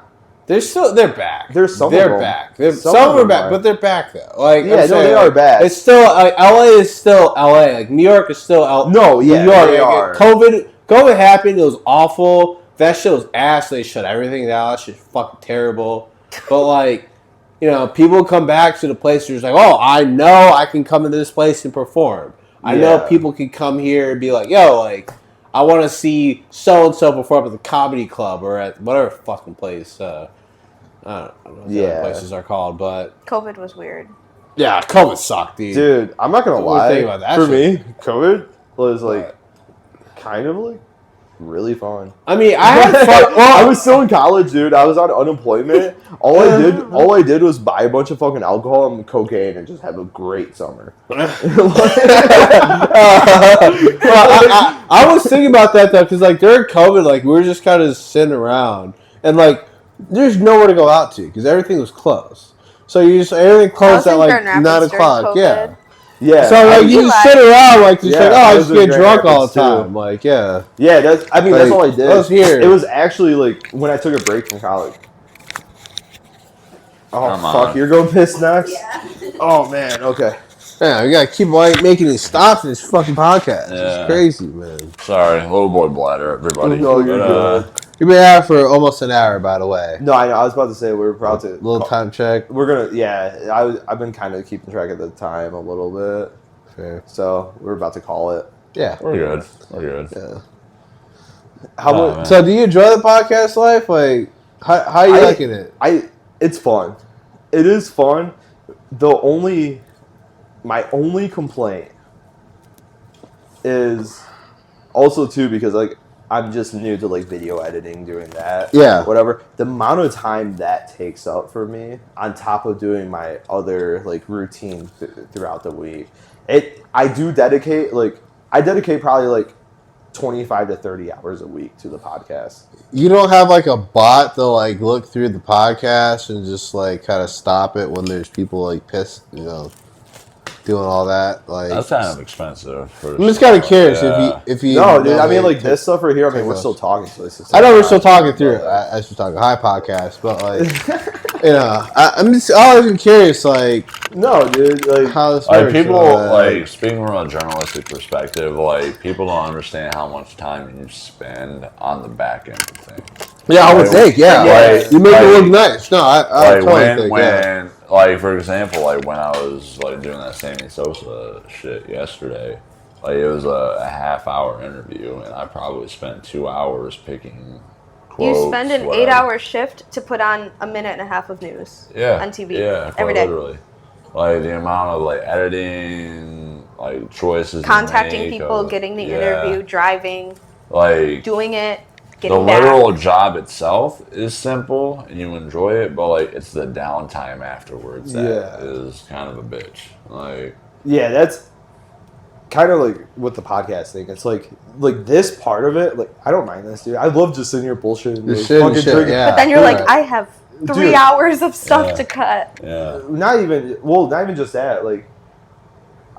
back. There's some they're back. Some are back, but they're back though. Like they are back. It's still like LA is still LA. Like New York is still No, yeah, New York. They are. COVID happened. It was awful. That shit was ass. They shut everything down. That shit's fucking terrible. But like, you know, people come back to the place. Where it's like, oh, I know I can come into this place and perform. I know people can come here and be like, yo, like, I want to see so and so perform at the comedy club or at whatever fucking place. I don't know what the other places are called, but COVID was weird. Yeah, COVID sucked, dude. Dude, I'm not gonna lie. About that for shit? me, COVID was like kind of like really fun. I mean, I had fun. I was still in college, dude. I was on unemployment. All I did was buy a bunch of fucking alcohol and cocaine and just have a great summer. I was thinking about that though, because like during COVID, like we were just kind of sitting around, and like there's nowhere to go out to because everything was closed. So everything closed at like 9 o'clock. Yeah. Yeah. So like you just sit around like just I just get drunk all the time. Too. Like yeah. Yeah, that's all I did. I was here. It was actually like when I took a break from college. Oh fuck, you're going piss next? Yeah. Oh man, okay. Yeah, we gotta keep making these stops in this fucking podcast. Yeah. It's crazy, man. Sorry, little boy bladder, everybody. No, you're good. You've been out for almost an hour, by the way. No, I know. I was about to say we're about to little time check. We're gonna, I've been kind of keeping track of the time a little bit. Fair. So we're about to call it. Yeah, we're good. We're good. Yeah. So do you enjoy the podcast life? Like, how are you liking it? It's fun. It is fun. My only complaint is also too because like I'm just new to like video editing, doing that. Yeah. Whatever. The amount of time that takes up for me on top of doing my other like routine throughout the week. I dedicate probably like 25 to 30 hours a week to the podcast. You don't have like a bot to like look through the podcast and just like kind of stop it when there's people like pissed, doing all that. Like that's kind of expensive. I'm just kind of curious if you. No, dude. I mean, like this stuff right here. I mean, we're still talking. So I know we're still talking through it. I was talking hi podcast, but like, I'm just always curious. Like, no, dude. Like how this works. People like speaking from a journalistic perspective. Like people don't understand how much time you spend on the back end of things. Yeah, I would think. Yeah, you make it look nice. No, I totally think. Like, for example, like, when I was, like, doing that Sammy Sosa shit yesterday, like, it was a half-hour interview, and I probably spent 2 hours picking quotes. You spend an 8-hour shift to put on a minute and a half of news on TV every day. Literally. Like, the amount of, like, editing, like, choices contacting people, getting the interview, driving, like, doing it. The literal job itself is simple and you enjoy it, but like it's the downtime afterwards that is kind of a bitch. Like, yeah, that's kind of like with the podcast thing. It's like this part of it. Like, I don't mind this, dude. I love just sitting here bullshitting. Shit, yeah. But then you're like, I have 3 hours of stuff to cut. Yeah. Not even just that. Like,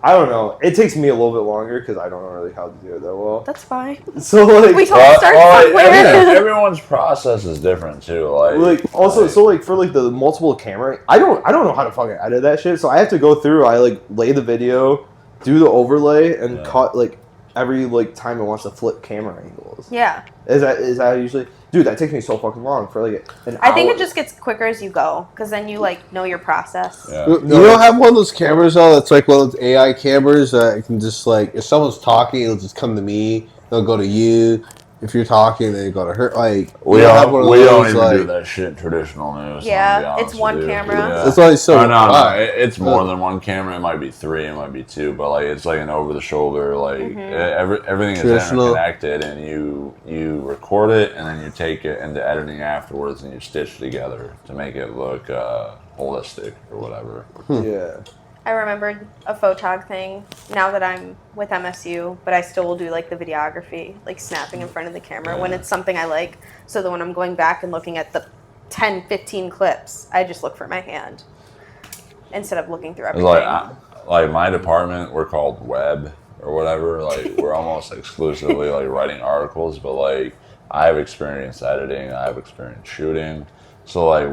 I don't know. It takes me a little bit longer because I don't know really how to do it that well. That's fine. So like, we all start somewhere. Everyone's process is different too. Like also, so like for like the multiple camera, I don't know how to fucking edit that shit. So I have to go through. I like lay the video, do the overlay, and cut like every like time it wants to flip camera angles. Yeah. Is that usually? Dude, that takes me so fucking long for like an hour. I think it just gets quicker as you go because then you like know your process. Yeah. You don't have one of those cameras though that's like one of those AI cameras that can just like if someone's talking, it'll just come to me. They'll go to you. If you're talking, then you go to her. Like we don't even do that shit in traditional news. Yeah, it's one camera. Yeah. It's only so. No, it's more than one camera. It might be 3, it might be 2, but like it's like an over the shoulder. Like everything is interconnected, and you record it, and then you take it into editing afterwards, and you stitch it together to make it look holistic or whatever. Yeah. I remembered a photog thing now that I'm with MSU, but I still will do like the videography, like snapping in front of the camera when it's something I like. So that when I'm going back and looking at the 10, 15 clips, I just look for my hand instead of looking through everything. Like my department, we're called web or whatever. Like we're almost exclusively like writing articles, but like I have experience editing, I have experience shooting. So like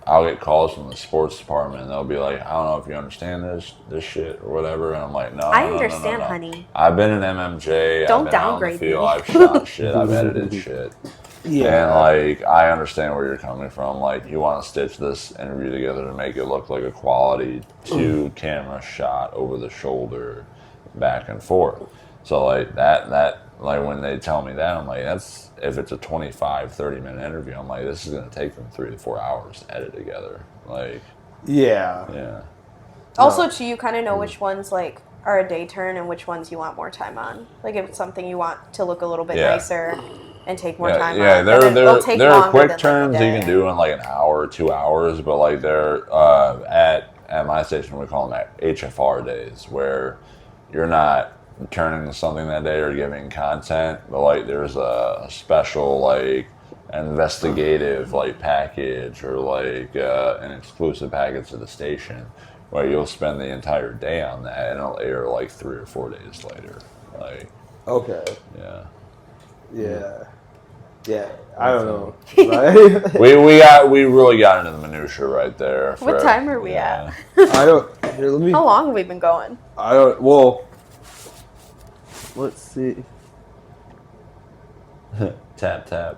I'll get calls from the sports department, and they'll be like, I don't know if you understand this shit or whatever. And I'm like, no, I understand, honey. I've been in MMJ. Don't I've been downgrade out in the field. me. I've shot shit. I've edited shit. Yeah. And, like, I understand where you're coming from. Like, you want to stitch this interview together to make it look like a quality 2-camera shot over the shoulder, back and forth. So, like, that like when they tell me that, I'm like, that's if it's a 25, 30-minute interview, I'm like, this is going to take them 3 to 4 hours to edit together. Like, yeah. Also, too, you kind of know which ones like are a day turn and which ones you want more time on. Like if it's something you want to look a little bit nicer and take more time on. Yeah, there are quick turns you can do in like an hour or 2 hours, but like they're at my station we call them HFR days, where you're not turning something that day or giving content, but like there's a special like investigative like package or like an exclusive package to the station where you'll spend the entire day on that and it'll air like 3 or 4 days later. Like, okay. Yeah, I don't know. Right? we really got into the minutia right there. What time are we at? I don't. Here, let me. How long have we been going? I don't. Well, let's see. Tap.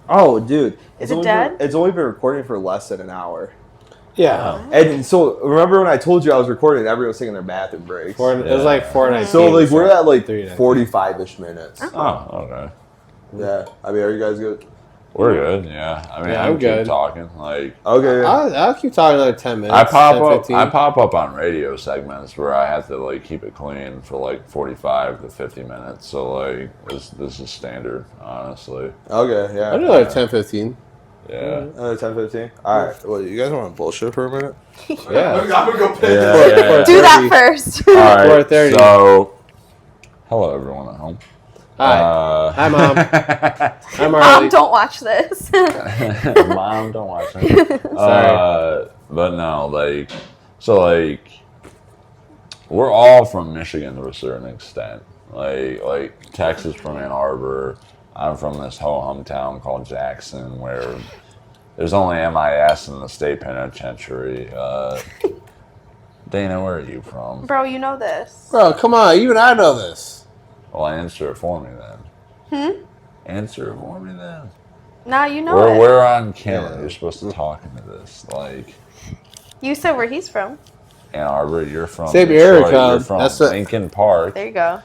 Oh, dude, Is it dead? It's only been recording for less than an hour. Yeah. And so remember when I told you I was recording and everyone was taking their bathroom breaks? It was like 4:19. So like we're at like 45-ish minutes. Oh, okay. Yeah. I mean, are you guys good? We're good, yeah. I mean, Yeah, I'm keep good. talking. Like, okay. I'll keep talking another 10 minutes. I pop 15. up on radio segments where I have to like keep it clean for like 45 to 50 minutes. So like this is standard, honestly. Okay, yeah. I'll do like 10, 15. Yeah. Another 10, 15? Alright. Well, you guys want to bullshit for a minute? Yeah. I'm gonna go piss. Yeah. Do that first. All right. 4:30. So, hello everyone at home. Hi. Hi, Mom. Hi, Marley. Mom, don't watch this. Mom, don't watch it. Sorry. But no, like, so like, we're all from Michigan to a certain extent. Like Tex is from Ann Arbor. I'm from this ho-hum town called Jackson, where there's only MIS in the state penitentiary. Dana, where are you from? Bro, you know this. Bro, come on. Even I know this. Well, answer it for me then. Hmm? Answer it for me then. Nah, you know it. We're on camera. You're supposed to talk into this. Like, You said where he's from. Ann Arbor, you're from Same Detroit, area you're code. from That's it. Lincoln Park. There you go.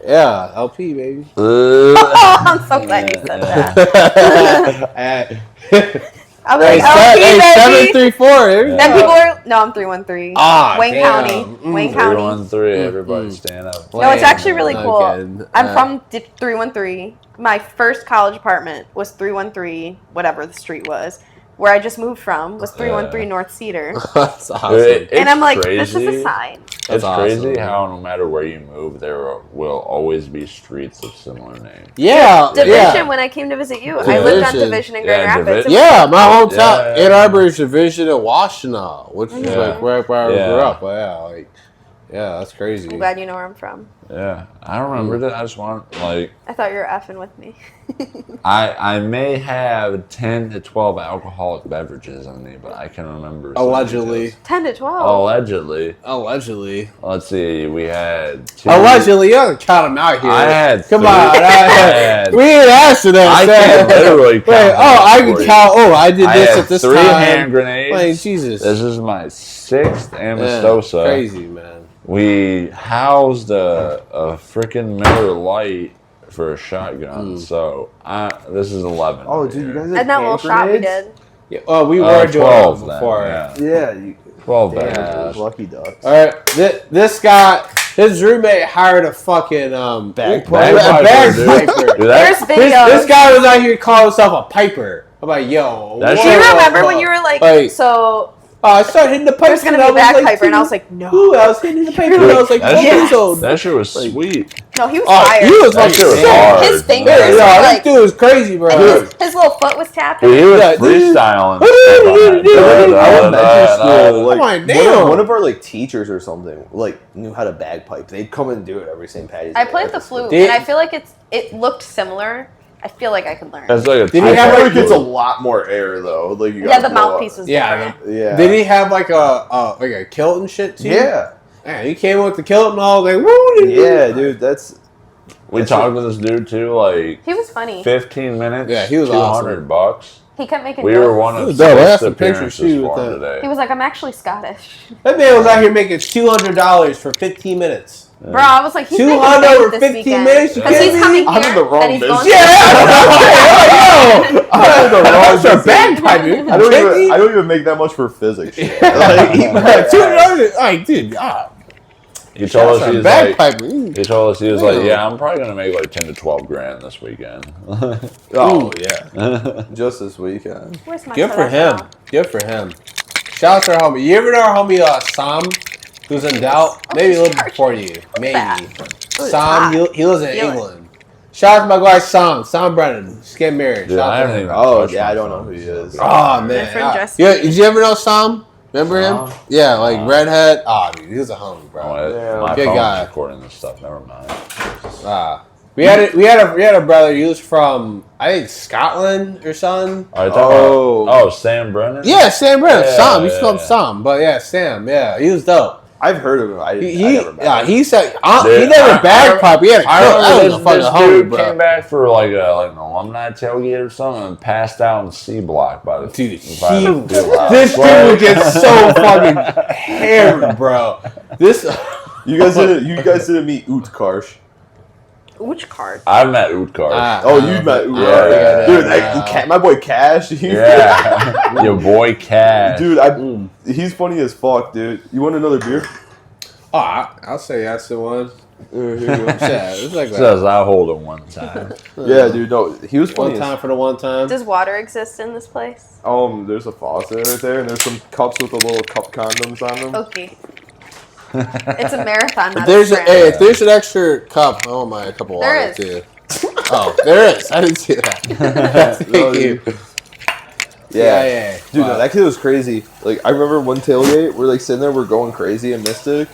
Yeah, LP, baby. Oh, I'm so glad you said that. I'm like, Hey, LP, baby. 734. Then people are, no, I'm 313. Ah, Wayne damn. County. Wayne County. 313, everybody stand up. No, it's actually really cool. Okay. I'm from 313. My first college apartment was 313, whatever the street was. Where I just moved from was 313 North Cedar. That's awesome. And I'm like, this crazy. is a sign. It's awesome. crazy how no matter where you move, there will always be streets of similar names. Yeah. Division, when I came to visit you, I lived on Division in Grand Yeah, Rapids. Yeah, my hometown, Yeah. Ann Arbor is Division of Washtenaw, which is like where I grew up. But yeah, that's crazy. I'm glad you know where I'm from. Yeah, I don't remember that. I just want I thought you were effing with me. I may have 10 to 12 alcoholic beverages on me, but I can remember. some Allegedly. details. 10 to 12. Allegedly. Let's see. We had 2. Allegedly, you don't count them out here. I had Come 3. on. We ain't asking that. I can literally count. Wait, I can count. Oh, I did this at this 3 time. hand grenades. Like, Jesus. This is my 6th Yeah, Amistosa. crazy, man. We housed a freaking Miller Lite for a shotgun. So this is 11. Oh, right dude, you here. guys had And that little hand shot we grenades? did. Yeah, oh, we were doing 12 it then, before. yeah. Yeah, you 12 damn, beverages. lucky ducks. All right, this guy, his roommate hired a fucking Bagpiper, bagpiper. Dude, There's that, videos. This guy was out here calling himself a piper. I'm like, yo. That Do shit- you what the remember fuck? when you were like, Like, so I started hitting the pipe. there's going to be a bagpiper, and I was like, no. Ooh, I was hitting the pipe, and I was like, that, 12 shit, years old. that shit was sweet. No, he was Oh, fired. he was That like, shit was sick. hard. His fingers Yeah, were like, this dude was crazy, bro. his little foot was tapping. Dude, he was Yeah, dude. freestyling. I went to school, like, I'm like, damn. one of our like teachers or something like knew how to bagpipe. They'd come and do it every St. Patty's Day. I played the flute, Did- and I feel like it looked similar. I feel like I could learn. That's like a Did he I have, feel like, like it's a lot more air though. Like you Yeah, gotta the blow mouthpiece up. was Yeah, different. Yeah. Did he have like a kilt and shit too? Yeah. Man, he came with the kilt and all. Like, woo, Yeah, dude. That's We talked to this dude too, like He was funny. 15 minutes. Yeah, he was $200 bucks. He kept making We jokes. were one He of was dope. I have 6 some pictures, appearances too, for with him that. He today. was like, I'm actually Scottish. That man was out here making $200 for 15 minutes. Bro, I was like, he's 200 over 15 minutes. Because he's coming here. I'm in the wrong and he's business. going I'm in the wrong business. Bagpiping. I don't even make that much for physics. Like, $200. Like, dude, He told us he was like, Bagpiping. yeah, I'm probably gonna make like 10 to 12 grand this weekend. Oh yeah, just this weekend. Where's my Good for him. Good for him. Shout out to our homie. You ever know our homie Sam, who's in doubt? Maybe a little bit before you. Maybe. Sam, he lives in England. Shout out to my guy Sam Brennan. Just getting married. Dude, I haven't even I don't know who he is. Oh man. Yeah, did you ever know Sam? Remember him? Yeah, like redhead. Oh, dude, he was a homie, bro. My good phone's guy. recording this stuff. Never mind. We had a brother. He was from I think Scotland or something. Sam Brennan. Yeah, Sam Brennan. Yeah, Sam. He's from Sam, but yeah, Sam. Yeah, he was dope. I've heard of him. I never met him. He said he never bagpipe. He had a this dude came back for like an alumni tailgate or something and passed out in C block by the dude. this dude gets so fucking hairy, bro. You guys didn't meet Utkarsh. Which card? I met Utkarsh. You met Utkarsh. Yeah. Dude, my boy Cash. Yeah. Your boy Cash. Dude, he's funny as fuck, dude. You want another beer? Oh, I'll say that's the one. Here you go. It's like Says I hold it one time. Yeah, dude. No, he was funny. One time for the one time. Does water exist in this place? There's a faucet right there, and there's some cups with the little cup condoms on them. Okay. It's a marathon. Not If there's an extra cup, I want my cup of water There is. too. Oh, there is. I didn't see that. Thank you. Yeah. Dude, no, that kid was crazy. Like, I remember one tailgate, we're like sitting there, we're going crazy in Mystic.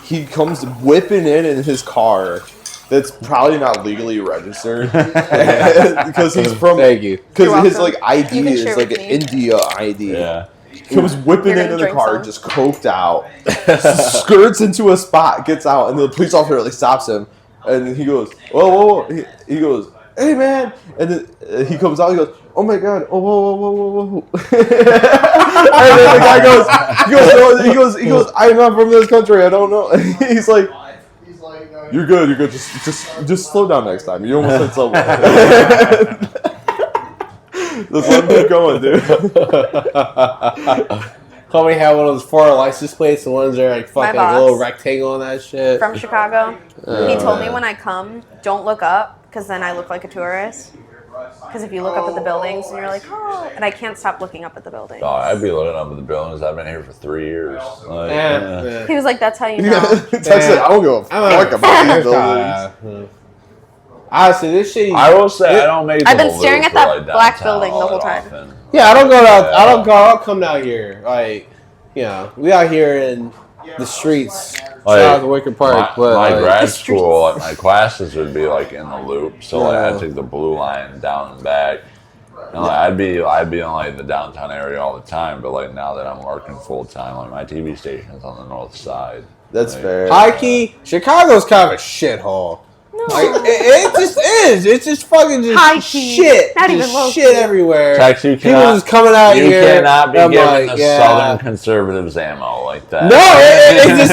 He comes whipping in his car that's probably not legally registered because he's from. Thank you. Because his like ID is like an India ID. Yeah. He comes whipping into the car, just coked out, skirts into a spot, gets out, and the police officer like stops him, and he goes, "Whoa!" He goes, "Hey, man!" And then he comes out, he goes, "Oh my god! Oh, whoa!" And then the guy goes, "I'm not from this country. I don't know." He's like, "You're good. Just slow down next time. You almost hit someone." Let's let him keep going, dude. Homie had one of those 4 license plates, the ones that are like fucking like a little rectangle and that shit. From Chicago. He told me when I come, don't look up, because then I look like a tourist. Because if you look up at the buildings and you're like, oh, and I can't stop looking up at the buildings. Oh, I'd be looking up at the buildings. I've been here for 3 years. Like, He was like, that's how you know. Texas, I don't give a fuck about these buildings. Honestly, this shit. I will say I don't make. I've been staring at that black building the whole time. Yeah, I don't go out. I don't come down here. Like, you know, we out here in the streets. South of Wicker Park. My grad school, like, my classes would be like in the loop, so like I'd take the blue line down and back. And like, I'd be in like the downtown area all the time, but like now that I'm working full time, like my TV station's on the north side. That's fair. High key, Chicago's kind of a shithole. No. Like, it just is. It's just fucking just high key. shit. Not just even low shit key. everywhere. Tex, People just coming out you here. cannot be I'm giving like, the Southern conservatives ammo like that. No,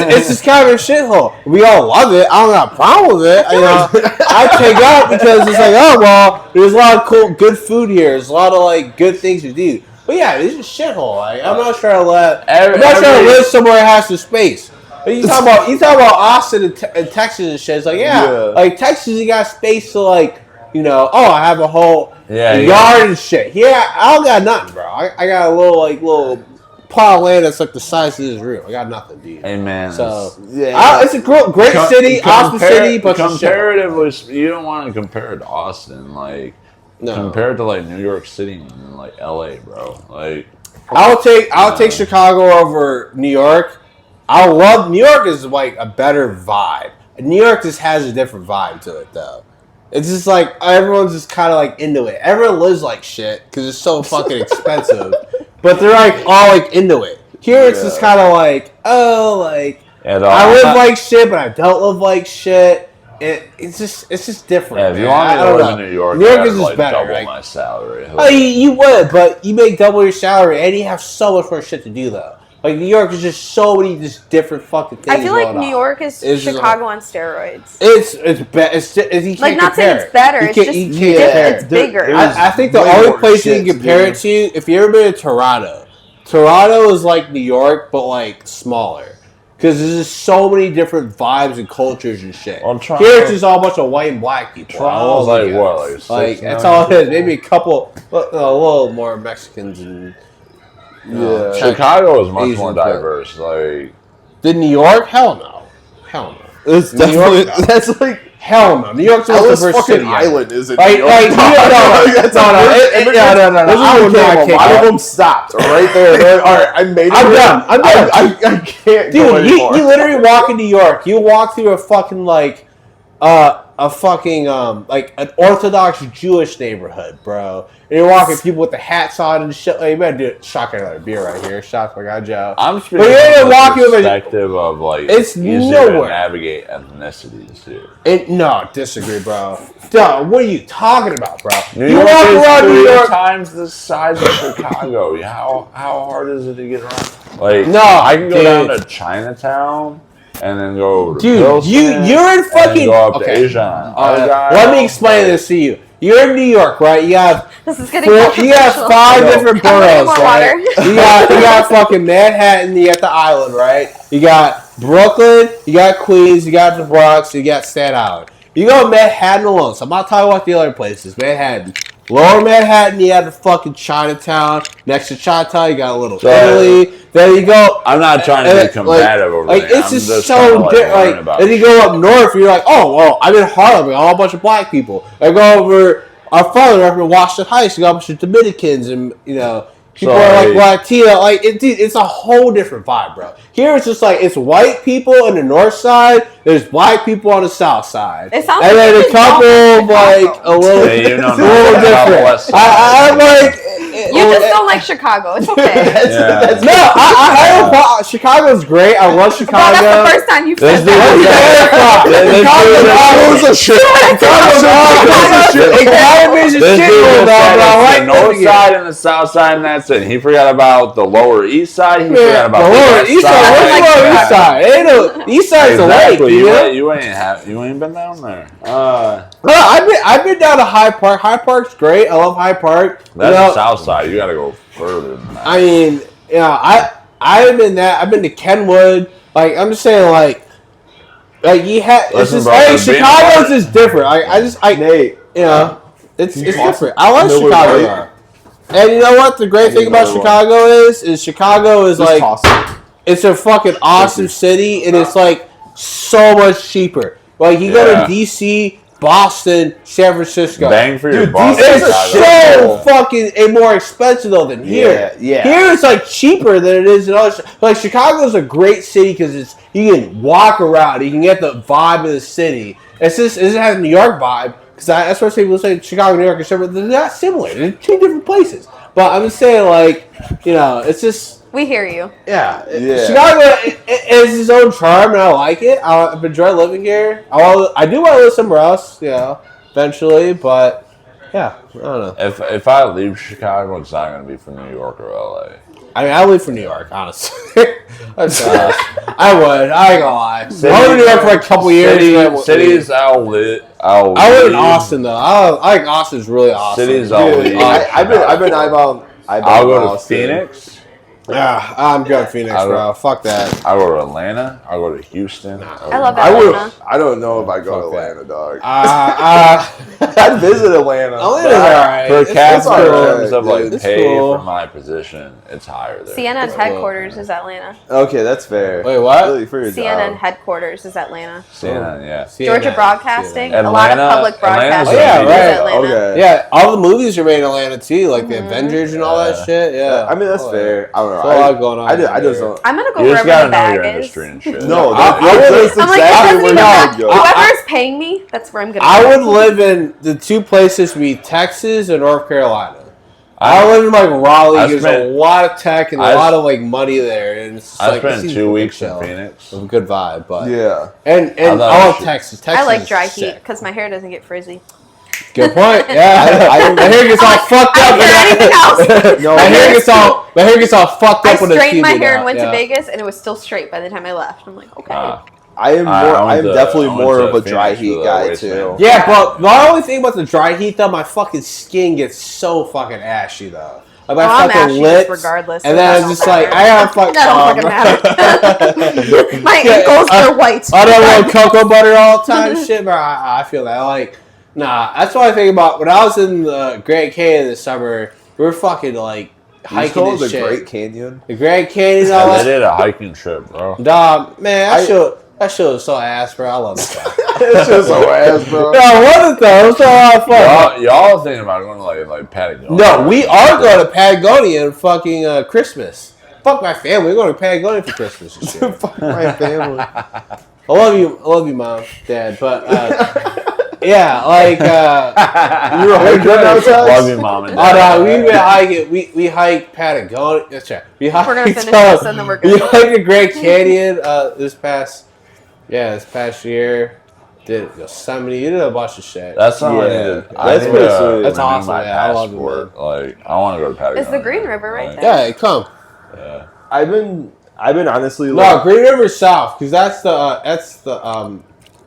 it's just kind of a shithole. We all love it. I don't have a problem with it. You know, I take out because it's like, oh well, there's a lot of cool, good food here. There's a lot of like good things to do. But yeah, it's just shithole. Like, I'm not trying to live somewhere that has some space. You talk about Austin and Texas and shit. It's like, like Texas, you got space to like, you know, I have a whole yard and shit. Yeah, I don't got nothing, bro. I got a little plot of land that's like the size of this room. I got nothing, dude. Hey man, so it's a great city, awesome city, but comparatively, you don't want to compare it to Austin, like compare it to like New York City and like LA, bro. Like, I'll take Chicago over New York. I love New York is like a better vibe. New York just has a different vibe to it though. It's just like everyone's just kind of like into it. Everyone lives like shit because it's so fucking expensive, but they're like all like into it. Here it's just kind of like I live like shit, but I don't live like shit. It's just different. Yeah, if you want me to live in New York is just like better. Double my salary. Oh, you would, but you make double your salary and you have so much more shit to do though. Like New York is just so many just different fucking things. I feel like New York is Chicago on steroids. It's you can't like not compare. saying it's better. It's just it's bigger. I think the only place you can compare it to, if you ever been to Toronto, Toronto is like New York but like smaller. Because there's just so many different vibes and cultures and shit. Well, here it's just all a bunch of white and black people. Toronto's like what? Like that's all it is. Maybe a couple, a little more Mexicans and. Yeah. Chicago is much more diverse. Like, did New York? Hell no. It's definitely that's like hell no. New York's the most diverse fucking city. Island is it? Like no. A lot of them stopped right there. All right, I made it. I'm done. I can't. Dude, you literally walk in New York. You walk through a fucking like an Orthodox Jewish neighborhood, bro. And you're walking people with the hats on and shit. Like, you better do it. Shotgun another beer right here. Shots my guy Joe. I'm speaking from the perspective of like it's easier to navigate ethnicities here. No, disagree, bro. Duh, what are you talking about, bro? New York walk around New York times the size of Chicago. How hard is it to get around? Like, no, I can go down to Chinatown. And then go to Pilsen, you're in fucking. Go up to Asia. Let me explain this to you. You're in New York, right? You have you have 5 different boroughs, right? You got fucking Manhattan. You got the Island, right? You got Brooklyn. You got Queens. You got the Bronx. You got Staten Island. You go to Manhattan alone. So I'm not talking about the other places. Manhattan. Lower Manhattan, you have the fucking Chinatown. Next to Chinatown, you got a little Italy. Then you go. I'm not trying to be combative over there. It's just so different. Then you go up north, and you're like, oh, well, I'm in Harlem. All a bunch of black people. I go over our farther up in Washington Heights. You got a bunch of Dominicans, and people are like Latino. Like, it's a whole different vibe, bro. Here it's just like it's white people on the north side. There's black people on the south side, and then a couple like a little different. I'm like. You just don't like Chicago. It's okay. I Chicago's great. I love Chicago. Well, that's the first time you've said that. The north side and the south side, and that's it. He forgot about the lower east side. He forgot about the lower east side. What's the lower east side? The east side's a lake. You ain't been down there. No, I've been down to Hyde Park. Hyde Park's great. I love Hyde Park. That's the south side. You got to go further than that. I mean, I've been that. I've been to Kenwood. Like, I'm just saying, like you have. It's just Chicago's is different. Nate, it's different. I like Chicago. And you know what? The great thing about Chicago is Chicago is like it's a fucking awesome city, and it's like so much cheaper. Like you go to DC, Boston, San Francisco. Bang for your buck. It's so fucking more expensive though than here. Yeah. Here it's like cheaper than it is in other. Like Chicago's a great city because you can walk around, you can get the vibe of the city. It has a New York vibe because that's what people say. Chicago, New York are similar. They're not similar. They're 2 different places. But I'm just saying, like, it's just. We hear you. Yeah. Chicago is its own charm, and I like it. I've enjoyed living here. I do want to live somewhere else, eventually. But yeah, I don't know. If I leave Chicago, it's not going to be from New York or LA. I mean, I leave for New York, honestly. I would. I ain't gonna lie. I lived in New York for a couple years. Cities outlit. I live in Austin though. I think Austin's really awesome. Cities outlit. I'll go to Phoenix. Yeah, I'm going to Phoenix, bro. Fuck that. I go to Atlanta. I go to Houston. I love Atlanta. I don't know if I go to Atlanta, dog. I'd visit Atlanta. Atlanta's alright. Per capita terms of like pay for my position, it's higher there. CNN's headquarters is Atlanta. Okay, that's fair. Wait, what? Really, for your CNN job. headquarters is Atlanta. CNN, yeah. Georgia Broadcasting. Atlanta, a lot of public broadcasting. Right. Okay. Yeah, all the movies are made in Atlanta too, like the Avengers and all that shit. Yeah. I mean, that's fair. I don't know. There's a lot going on. I just don't. I'm gonna go You just wherever gotta the know your bag is. industry and shit. No, that's exactly where not you go. Whoever's paying me, that's where I'm gonna. I would live in the 2 places would be Texas and North Carolina. I live in like Raleigh. There's a lot of tech and a lot of like money there, and it's just I spent 2 weeks in Phoenix. It's a good vibe, but yeah. And I love Texas. I like dry heat because my hair doesn't get frizzy. Good point. Yeah, my hair gets all fucked up. I don't hear anything else. My My hair gets all fucked I up when it's straightened my heated hair out. and went Yeah. to Vegas, and it was still straight by the time I left. I'm like, okay. I am definitely more of a dry heat guy too. Yeah, but the only thing about the dry heat though, my fucking skin gets so fucking ashy though. Like my I'm fucking ashy lips, regardless. and So then that it's don't just like matter. I gotta fuck. That don't fucking matter. My ankles are white. I don't want cocoa butter all the time. Shit, but I feel that like nah. That's what I think about when I was in the Grand Canyon this summer. We were fucking like hiking this the shit. Great Canyon. The Grand Canyon. Yeah, they did a hiking trip, bro. Dog, man, that shit was so ass, bro. I love it. It's just so ass, bro. No, it wasn't though. It was so a lot of fun. Y'all thinking about going to like Patagonia? No, we are going to Patagonia and fucking Christmas. Fuck my family. We're going to Patagonia for Christmas and shit. Fuck my family. I love you, mom, dad. But yeah, like You were hiking now, Love you, mom and oh dad. no, we've been hiking. We hiked Patagonia. That's right. We're gonna finish this and then we're We good. hiked the Grand Canyon this past year. Did Yosemite. You did a bunch of shit. That's something I need to. That's pretty sweet. That's renew awesome, my yeah, I love it, passport. Like, I want to go to Patagonia. It's the Green River right Like, there. Yeah, come. Yeah. I've been honestly No, like Green River South, because that's the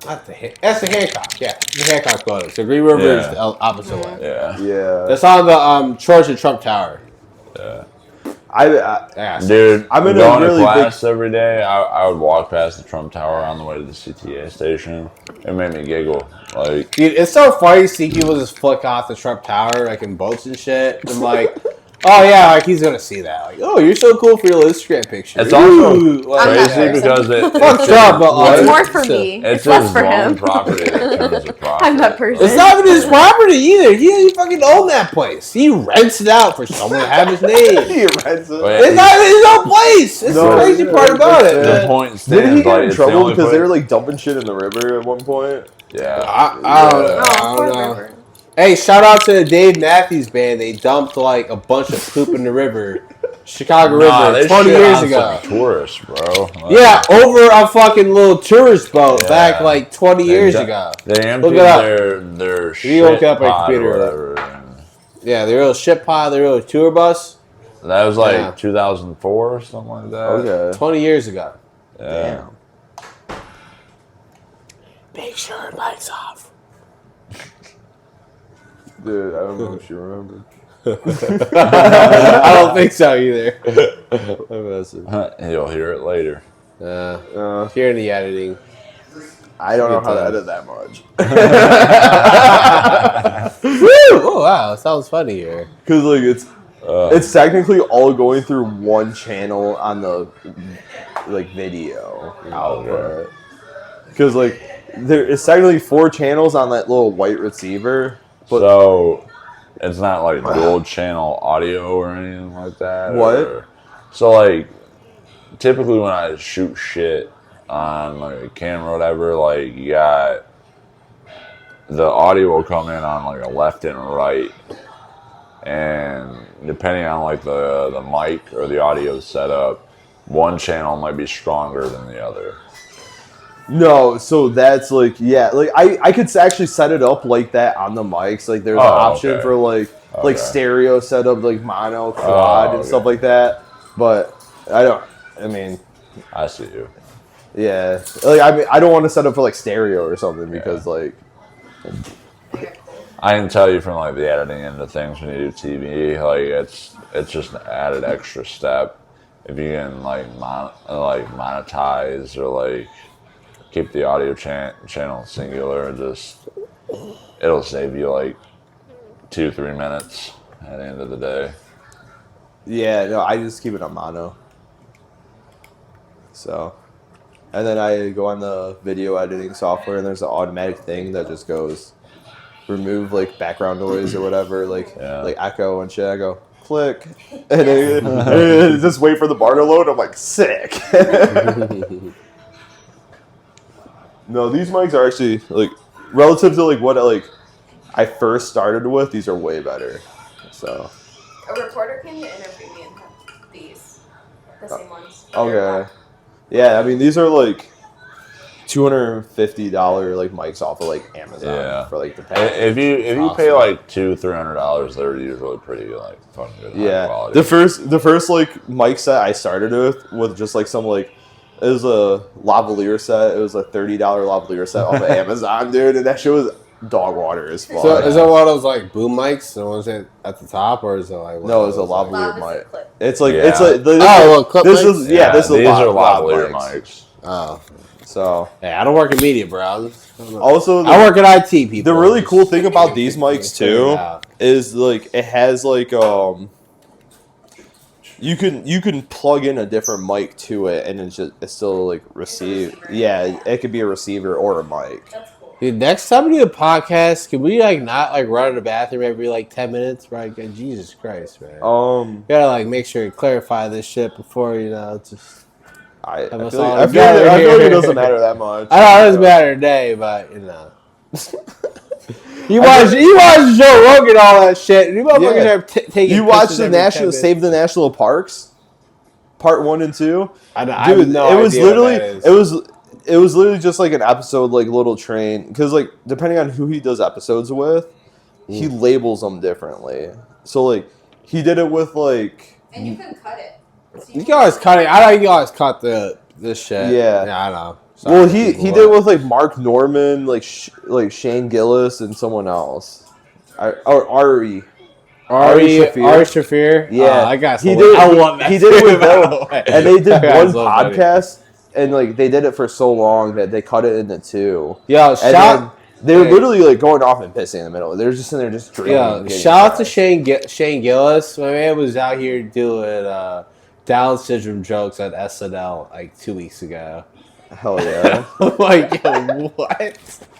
Hancock. Yeah, the Hancock building. So Green River is the opposite way. Yeah. That's on the George and Trump Tower. Yeah. Dude, I'm in going a really to class every day. I would walk past the Trump Tower on the way to the CTA station. It made me giggle. Like, Dude, it's so funny to see people just flick off the Trump Tower like in boats and shit. I'm like, oh yeah, like he's gonna see that. Like, oh, you're so cool for your Instagram picture. it's also Like, I'm not crazy person. because Fuck Trump, but It's like, more for me. it's less his for own him. property that turns a profit. I'm that person. It's not even his property either. He fucking own that place. He rents it out for someone to have his name. he rents it. Wait, It's not even his own place. It's the crazy part about it. The point stands. Didn't he get like, in it's the trouble only because they were place- like dumping shit in the river at one point? Yeah. I don't know. Hey, shout out to the Dave Matthews Band. They dumped like a bunch of poop in the river, Chicago River, they 20 shit years on ago. some tourists, bro. Like, Yeah, over a fucking little tourist boat Yeah. back like 20 years du- ague. They emptied Look it up. their You look shit up on your pod computer. or whatever. And Yeah, the real ship pod, the real tour bus, that was like Yeah. 2004 or something like that. Okay. 20 years ago. Yeah. Make sure your lights off. Dude, I don't know if you remember. I don't think so either. You'll hear it later. Here in the editing. I don't know how to edit that much. Woo! Oh wow, sounds funny here. Because like it's technically all going through one channel on the like video output. Because like there is technically 4 channels on that little white receiver. But So it's not like dual channel audio or anything like that. What? So like typically when I shoot shit on like a camera or whatever, like you got the audio will come in on like a left and right, and depending on like the mic or the audio setup, one channel might be stronger than the other. no, so that's like like I could actually set it up like that on the mics. Like there's an option okay. for like stereo setup, like mono, quad, and stuff like that. But I mean, I see you. yeah, like I don't want to set up for like stereo or something because like I can tell you from like the editing end of things when you do TV, like it's just an added extra step. If you can like monetize or like keep the audio channel singular, it'll save you like 2-3 minutes at the end of the day. yeah, no, I just keep it on mono. So, and then I go on the video editing software, and there's an automatic thing that just goes remove like background noise or whatever, like echo and shit. I go click, and then just wait for the bar to load. I'm like sick. No, these mics are actually like relative to like what I first started with. These are way better. So. A reporter came to interview me and had these, the same ones. Okay. Yeah, I mean these are like $250 like mics off of like Amazon for like the package. If you pay like $200-$300, they're usually pretty like fucking good. Yeah, quality. the first like mic set I started with just like some like it was a lavalier set. It was a $30 lavalier set off of Amazon, dude, and that shit was dog water as fuck. So is it one of those like boom mics? The ones at the top, or is it like no? It's a lavalier mic. It's like Yeah. it's like clip this mics? is these are lavalier mics. Oh, So hey, I don't work in media, bro. also I work in IT, people. the really cool thing about these mics too Yeah. is like it has like you can plug in a different mic to it and it's still like receive. Yeah, it could be a receiver or a mic. Dude, next time we do a podcast, can we like not like run to the bathroom every like 10 minutes? Right? Jesus Christ, man. Um, Gotta like make sure you clarify this shit before just. I feel us like, all I feel like, I feel like it doesn't matter that much. I know it doesn't matter today, but you know. You watch Joe Rogan all that shit. And you motherfuckers are taking. You watch the National Save the National Parks, Part 1 and 2. I Dude, have no it was idea literally what that is. it was literally just like an episode, like little train, because like depending on who he does episodes with, he labels them differently. So like he did it with like. And you can cut it. You guys cutting. I know you guys cut this shit. Yeah. I know. Well, he did it with like Mark Norman, like Shane Gillis, and someone else, or Ari Shafir. Yeah, I got. He did. I love that. He did it with them, way. and they did That one guy's so funny. podcast, and like they did it for so long that they cut it into two. Yo, And shout. then they were literally like going off and pissing in the middle. They're just sitting there just drinking. Yeah, and getting shout out to drunk. Shane Gillis. My man was out here doing Down syndrome jokes at SNL like 2 weeks ago. Hell yeah! I'm like, yo, what?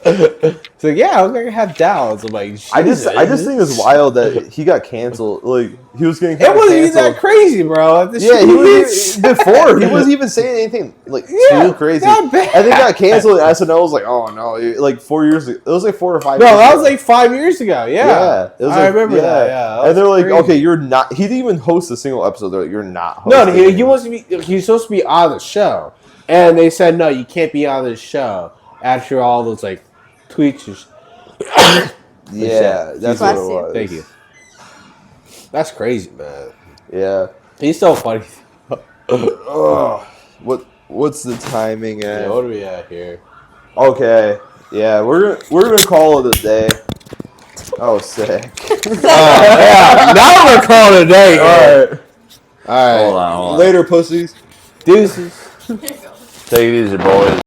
It's like, yeah, I'm gonna have Downs. I'm like, I just think it's wild that he got canceled. Like he was getting. It wasn't even that crazy, bro. Yeah, he was before. He wasn't even saying anything like too crazy. not bad. And they got canceled. And SNL was like, "Oh no!" Like 4 years ago. It was like 4 or 5. No, years that ago. was like 5 years ago. Yeah, It was I like, remember that. Yeah, and they're like, crazy. "Okay, you're not." He didn't even host a single episode. They're like, "You're not." No, hosting. he wants to be. He's supposed to be on the show, and they said no, you can't be on this show after all those like tweets. Yeah, that's what it Bless you. was. Thank you. That's crazy, man. Yeah. He's so funny. What's the timing at? Yeah, what are we at here? Okay. Yeah, we're gonna call it a day. Oh, sick. Yeah, now we're calling it a day. All right. All right. Hold on. Later, pussies. Deuces. Take it easy, boys.